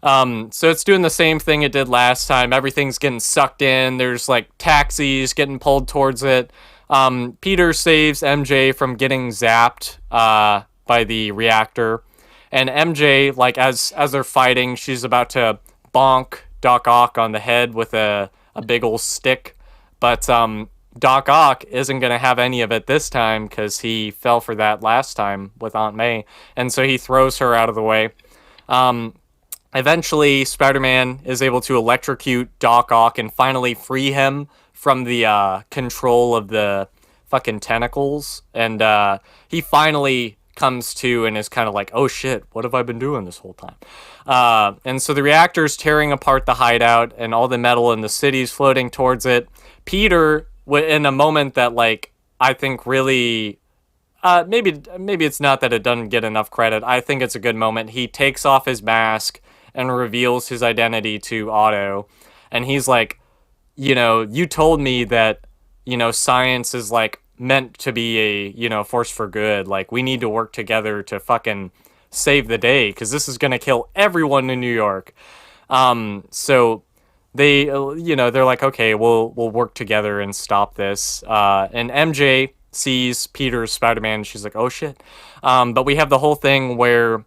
So it's doing the same thing it did last time. Everything's getting sucked in. There's like taxis getting pulled towards it. Peter saves MJ from getting zapped by the reactor. And MJ, like, as they're fighting, she's about to bonk Doc Ock on the head with a big old stick. But Doc Ock isn't going to have any of it this time because he fell for that last time with Aunt May. And so he throws her out of the way. Eventually, Spider-Man is able to electrocute Doc Ock and finally free him from the control of the fucking tentacles. And he finally comes to and is kind of like, oh shit, what have I been doing this whole time? And so the reactor's tearing apart the hideout and all the metal in the city's floating towards it. Peter, in a moment that, like, I think really, maybe it's not that it doesn't get enough credit. I think it's a good moment. He takes off his mask and reveals his identity to Otto. And he's like, you know, you told me that, you know, science is like meant to be a, you know, force for good. Like, we need to work together to fucking save the day because this is going to kill everyone in New York. So they, you know, they're like, okay, we'll work together and stop this. And MJ sees Peter's Spider-Man. And she's like, oh shit. But we have the whole thing where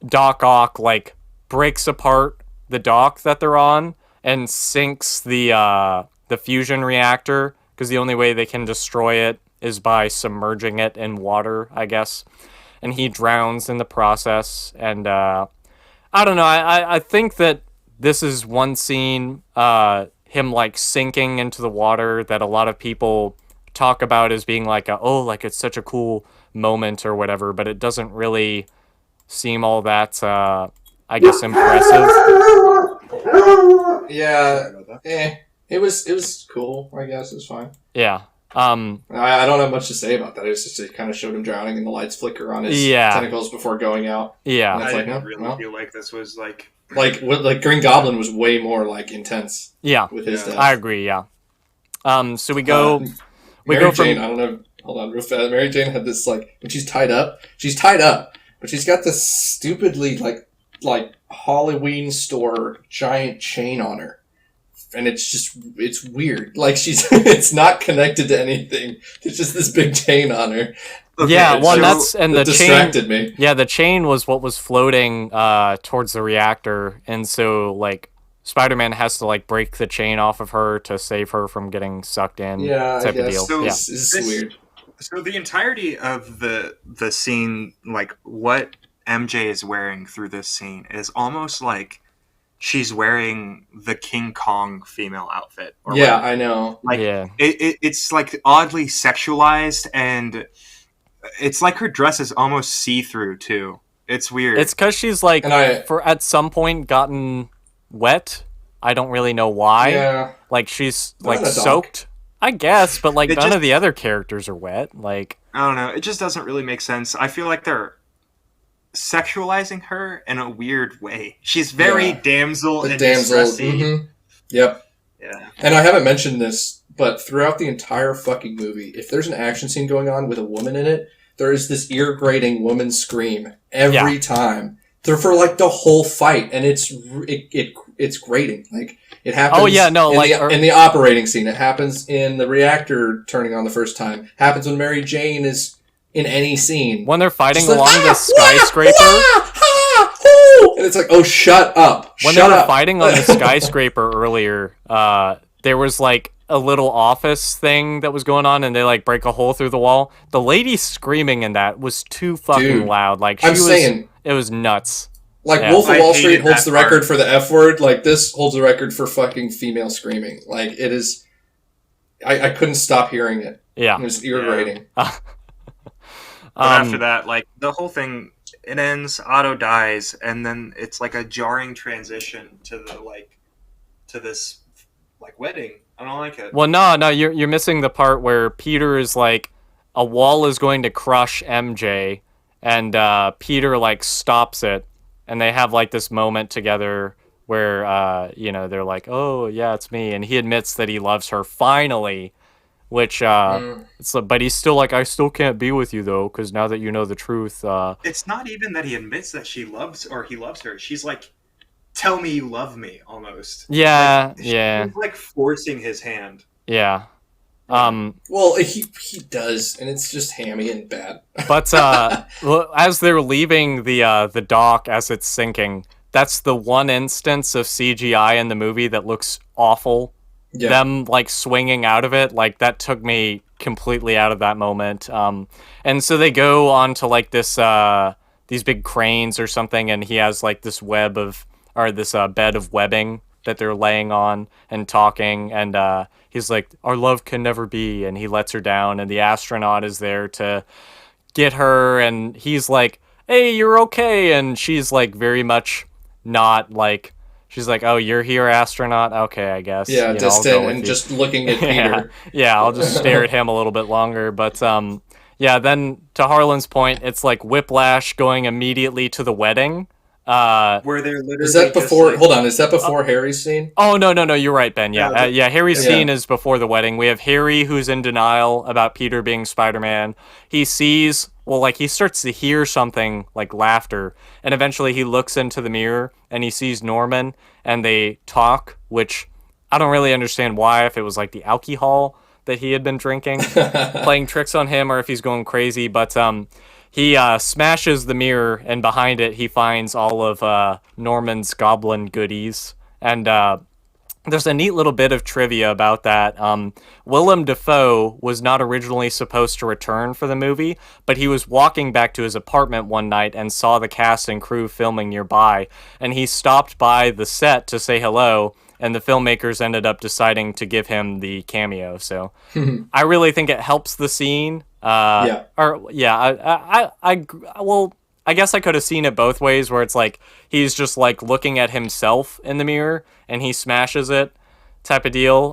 Doc Ock, like, breaks apart the dock that they're on and sinks the fusion reactor because the only way they can destroy it is by submerging it in water, I guess. And he drowns in the process. And I don't know. I think that this is one scene, him like sinking into the water, that a lot of people talk about as being like, like it's such a cool moment or whatever, but it doesn't really seem all that, I guess, impressive. Yeah, it was cool. I guess it was fine. Yeah. I don't have much to say about that. It was just it kind of showed him drowning and the lights flicker on his tentacles before going out. Yeah, I didn't really feel like this was like Green Goblin was way more like intense. Yeah, with his death. I agree. Yeah. So we go. Mary Jane. I don't know. Hold on, real fast. Mary Jane had this, like, when she's tied up, but she's got this stupidly like Halloween store giant chain on her. And it's weird. Like, it's not connected to anything. There's just this big chain on her. Okay, yeah, well, the distracted me. Yeah, the chain was what was floating towards the reactor, and so, like, Spider-Man has to, like, break the chain off of her to save her from getting sucked in. Yeah, type I guess. of deal. So yeah. This is weird. So the entirety of the scene, like, what MJ is wearing through this scene is almost like she's wearing the King Kong female outfit. Or yeah, whatever. I know. Like, yeah. It's like oddly sexualized, and it's like her dress is almost see-through too. It's weird. It's because she's like, at some point gotten wet. I don't really know why. Yeah. Like, she's like soaked, I guess, but like none of the other characters are wet. Like, I don't know. It just doesn't really make sense. I feel like they're sexualizing her in a weird way. She's very damsel in distress. Mm-hmm. Yep. Yeah. And I haven't mentioned this, but throughout the entire fucking movie, if there's an action scene going on with a woman in it, there is this ear-grating woman scream every time. They're for like the whole fight, and it's grating. Like, it happens. Oh yeah, no, in the operating scene. It happens in the reactor turning on the first time. Happens when Mary Jane is in any scene. When they're fighting Just like, along the skyscraper. And it's like, oh, shut up. When Shut they were up. fighting on the skyscraper earlier, there was like a little office thing that was going on, and they like break a hole through the wall. The lady screaming in that was too fucking Dude, loud. Like I'm saying, it was nuts. like Yeah. Wolf of I Wall hated Street holds that the record part. for the F word. Like this holds the record for fucking female screaming. Like it is. I couldn't stop hearing it. It Yeah. was irritating. But after that, like the whole thing, it ends. Otto dies, and then it's like a jarring transition to this like wedding. I don't like it. Well, no, you're missing the part where Peter is like, a wall is going to crush MJ, and Peter like stops it, and they have like this moment together where they're like, oh yeah, it's me, and he admits that he loves her finally, which but he's still like, I still can't be with you though, because now that you know the truth. It's not even that he admits that he loves her. She's like, tell me you love me, almost. Yeah, Like, yeah, she's like forcing his hand. yeah. Well, he does, and it's just hammy and bad. But as they're leaving the dock as it's sinking, that's the one instance of CGI in the movie that looks awful. Yeah. Them like swinging out of it, like that took me completely out of that moment. And so they go on to like this these big cranes or something, and he has like this bed of webbing that they're laying on and talking, and he's like, our love can never be, and he lets her down, and the astronaut is there to get her, and he's like, hey, you're okay, and she's like very much not like, she's like, oh, you're here, astronaut, okay, I guess. Yeah, I'll go distant with and you. just looking at Peter. Yeah, I'll just stare at him a little bit longer, but yeah, then to Harlan's point, it's like whiplash going immediately to the wedding. Where they're literally Is that just, before? like- Hold on, is that before Harry's scene? Oh, no, you're right, Ben. Yeah, Yeah, Harry's yeah. scene is before the wedding. We have Harry, who's in denial about Peter being Spider-Man. He sees, he starts to hear something like laughter, and eventually he looks into the mirror, and he sees Norman, and they talk, which I don't really understand why, if it was like the alcohol that he had been drinking, playing tricks on him, or if he's going crazy, but he smashes the mirror, and behind it he finds all of Norman's goblin goodies. And there's a neat little bit of trivia about that. Willem Dafoe was not originally supposed to return for the movie, but he was walking back to his apartment one night and saw the cast and crew filming nearby, and he stopped by the set to say hello, and the filmmakers ended up deciding to give him the cameo. So I really think it helps the scene. Yeah. I guess I could have seen it both ways, where it's like he's just like looking at himself in the mirror and he smashes it, type of deal.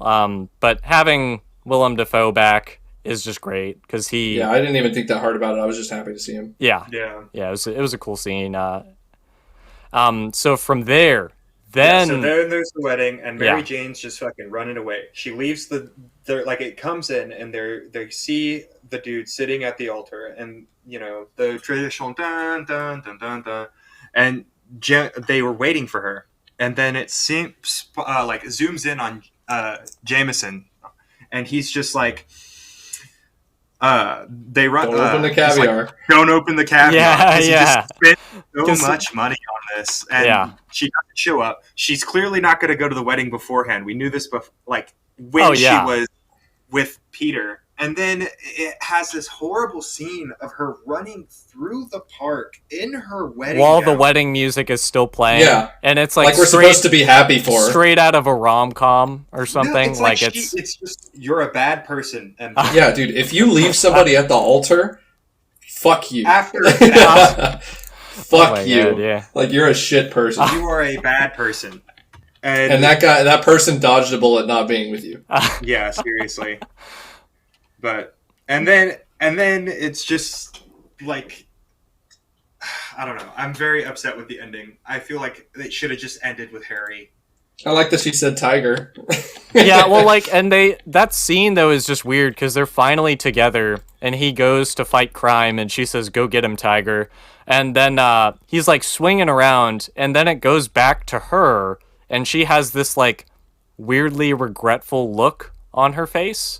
But having Willem Dafoe back is just great because he. Yeah, I didn't even think that hard about it. I was just happy to see him. Yeah. Yeah. It was a cool scene. So from there, then So then there's the wedding, and Mary Yeah. Jane's just fucking running away. She leaves they're like, it comes in, and they see the dude sitting at the altar, and the traditional dun dun dun dun dun, and they were waiting for her, and then it seems like zooms in on Jameson, and he's just like. They run. Don't open the he's like, caviar. Don't open the caviar. Yeah, 'cause he yeah. just spent so 'Cause- much money on this, and Yeah. she doesn't show up. She's clearly not going to go to the wedding beforehand. We knew this when Oh, yeah. she was with Peter, and then it has this horrible scene of her running through the park in her wedding while the gown. wedding music is still playing. Yeah. And it's Like, like, we're straight, supposed to be happy for her. straight out of a rom-com or something. No, like it's just, you're a bad person, and Yeah, dude, if you leave somebody at the altar, fuck you. after Fuck Oh my you. God, yeah. Like, you're a shit person. you are a bad person, And that person dodged a bullet not being with you. Yeah, seriously. But and then it's just like, I don't know. I'm very upset with the ending. I feel like it should have just ended with Harry. I like that she said tiger. Yeah, and that scene though is just weird because they're finally together and he goes to fight crime and she says, go get him, Tiger. And then he's like swinging around and then it goes back to her and she has this like weirdly regretful look on her face.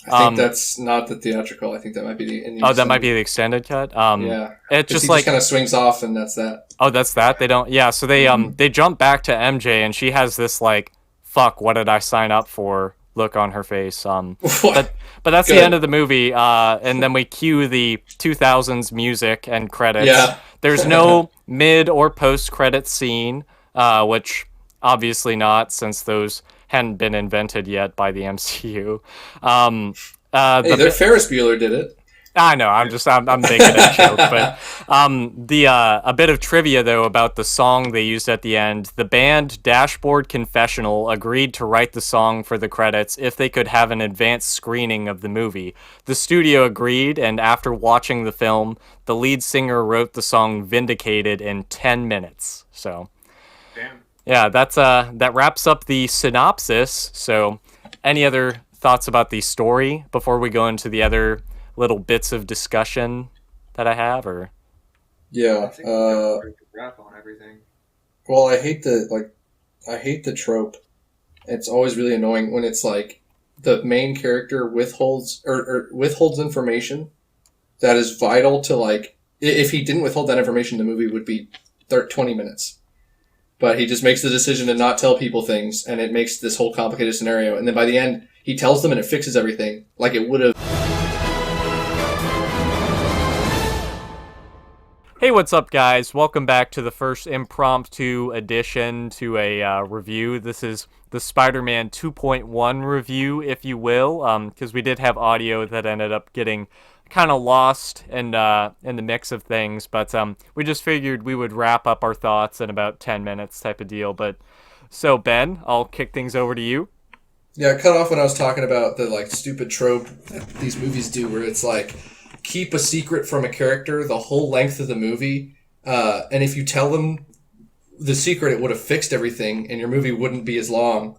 I think that's not the theatrical. I think that might be the Oh, that might be the extended cut. Yeah. It's He just like kind of swings off, and that's that. oh, that's that. They don't. Yeah, so they jump back to MJ, and she has this like, "Fuck, what did I sign up for?" look on her face. But that's the end of the movie. And then we cue the 2000s music and credits. Yeah. There's no mid or post credit scene, which obviously not, since those hadn't been invented yet by the MCU. Hey, Ferris Bueller did it. I know. I'm making a joke, but a bit of trivia though about the song they used at the end. The band Dashboard Confessional agreed to write the song for the credits if they could have an advanced screening of the movie. The studio agreed, and after watching the film, the lead singer wrote the song "Vindicated" in 10 minutes. So, damn. Yeah, that wraps up the synopsis. So, any other thoughts about the story before we go into the other little bits of discussion that I have, or yeah, wrap on everything. Well, I hate the trope. It's always really annoying when it's like the main character withholds information that is vital to, like, if he didn't withhold that information, the movie would be 20 minutes. But he just makes the decision to not tell people things, and it makes this whole complicated scenario. And then by the end, he tells them, and it fixes everything like it would have. Hey, what's up, guys? Welcome back to the first impromptu addition to a review. This is the Spider-Man 2.1 review, if you will, because we did have audio that ended up getting kind of lost in the mix of things, but we just figured we would wrap up our thoughts in about 10 minutes type of deal. But so, Ben, I'll kick things over to you. Yeah, I cut off when I was talking about the, like, stupid trope that these movies do, where it's like, keep a secret from a character the whole length of the movie, and if you tell them the secret, it would have fixed everything, and your movie wouldn't be as long.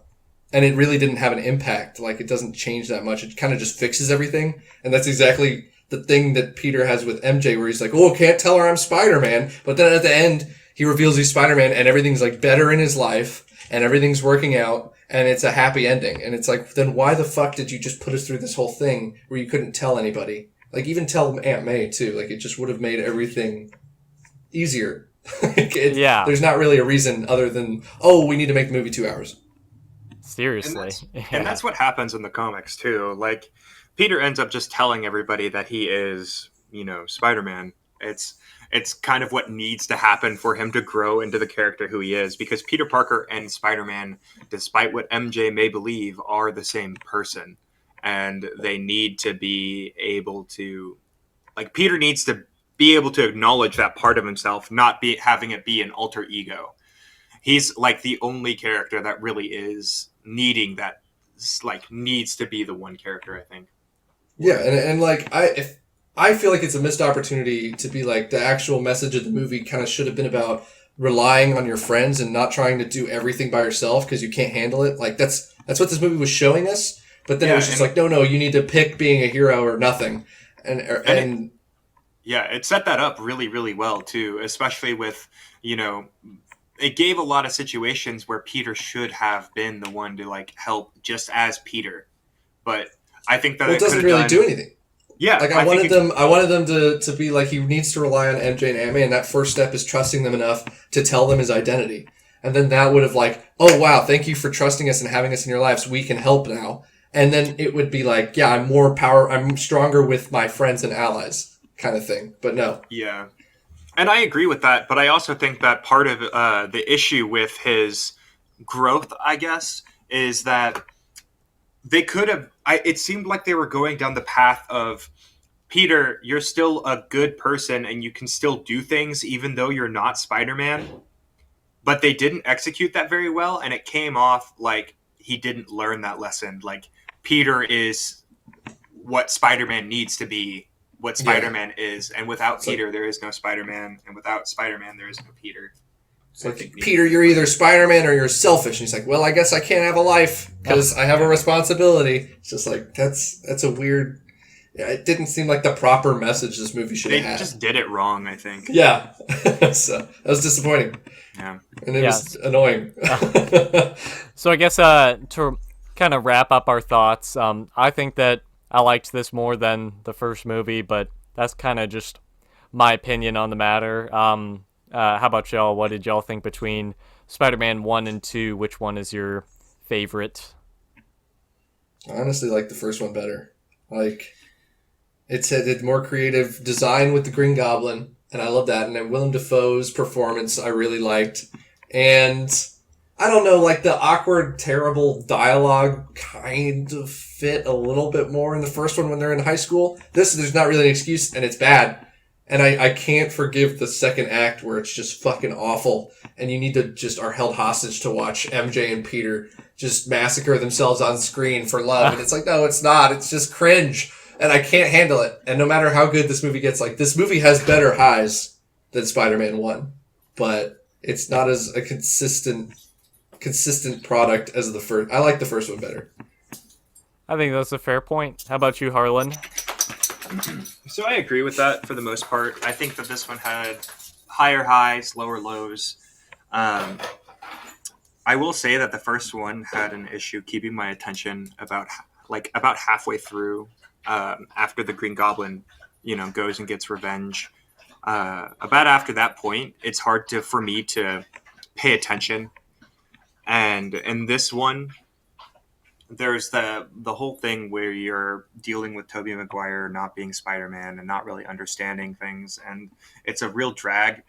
And it really didn't have an impact. Like, it doesn't change that much. It kind of just fixes everything. And that's exactly the thing that Peter has with MJ, where he's like, oh, can't tell her I'm Spider-Man. But then at the end, he reveals he's Spider-Man, and everything's, like, better in his life, and everything's working out, and it's a happy ending. And it's like, then why the fuck did you just put us through this whole thing where you couldn't tell anybody? Like, even tell Aunt May, too. Like, it just would have made everything easier. Yeah. There's not really a reason other than, oh, we need to make the movie 2 hours. Seriously. And that's what happens in the comics, too. Like, Peter ends up just telling everybody that he is, Spider-Man. It's kind of what needs to happen for him to grow into the character who he is, because Peter Parker and Spider-Man, despite what MJ may believe, are the same person. And they need to be able to, like, Peter needs to be able to acknowledge that part of himself, not having it be an alter ego. He's like the only character that really is needing that, like, needs to be the one character, I think. Yeah, and like, I feel like it's a missed opportunity to be like, the actual message of the movie kind of should have been about relying on your friends and not trying to do everything by yourself because you can't handle it. Like, that's what this movie was showing us. But then it was just like, no, you need to pick being a hero or nothing. And it set that up really, really well, too, especially with, it gave a lot of situations where Peter should have been the one to, like, help just as Peter. But I think that it doesn't really do anything. Yeah. Like, I wanted them to be like, he needs to rely on MJ and Aunt May, and that first step is trusting them enough to tell them his identity. And then that would have, like, oh, wow, thank you for trusting us and having us in your lives. We can help now. And then it would be like, yeah, I'm stronger with my friends and allies kind of thing. But no. Yeah. And I agree with that. But I also think that part of the issue with his growth, I guess, is that they could have, it seemed like they were going down the path of, Peter, you're still a good person and you can still do things even though you're not Spider-Man. But they didn't execute that very well. And it came off like he didn't learn that lesson. Like, Peter is what Spider-Man needs to be, what Spider-Man is. And without Peter, there is no Spider-Man. And without Spider-Man, there is no Peter. It's like, Peter, you're either Spider-Man or you're selfish. And he's like, well, I guess I can't have a life because I have a responsibility. It's just like, that's a weird... Yeah, it didn't seem like the proper message this movie should have had. They just did it wrong, I think. Yeah. So, that was disappointing. Yeah. And it was annoying. So I guess to kind of wrap up our thoughts, I think that I liked this more than the first movie, but that's kind of just my opinion on the matter. How about y'all? What did y'all think between Spider-Man 1 and 2? Which one is your favorite? I honestly like the first one better. Like, it's had more creative design with the Green Goblin, and I love that. And then Willem Dafoe's performance I really liked. And I don't know, like the awkward, terrible dialogue kind of fit a little bit more in the first one when they're in high school. There's not really an excuse, and it's bad. And I can't forgive the second act where it's just fucking awful, and you need to just are held hostage to watch MJ and Peter just massacre themselves on screen for love. And it's like, no, it's not. It's just cringe, and I can't handle it. And no matter how good this movie gets, like this movie has better highs than Spider-Man 1, but it's not as a consistent product as the first. I like the first one better. I think that's a fair point. How about you, Harlan? So I agree with that for the most part. I think that this one had higher highs, lower lows. I will say that the first one had an issue keeping my attention about halfway through, after the Green Goblin, goes and gets revenge. About after that point, it's hard for me to pay attention. And in this one, there's the whole thing where you're dealing with Tobey Maguire not being Spider-Man and not really understanding things, and it's a real drag.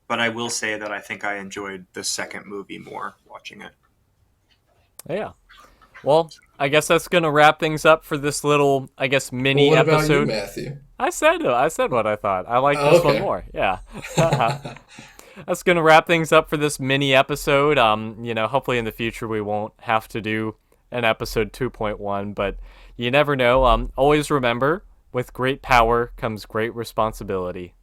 But I will say that I think I enjoyed the second movie more watching it. Yeah. Well, I guess that's gonna wrap things up for this little, I guess, mini Well, what episode. about you, Matthew? I said what I thought. I like this one Okay. more. Yeah. That's gonna wrap things up for this mini episode. Hopefully in the future we won't have to do an episode 2.1, but you never know. Always remember, with great power comes great responsibility.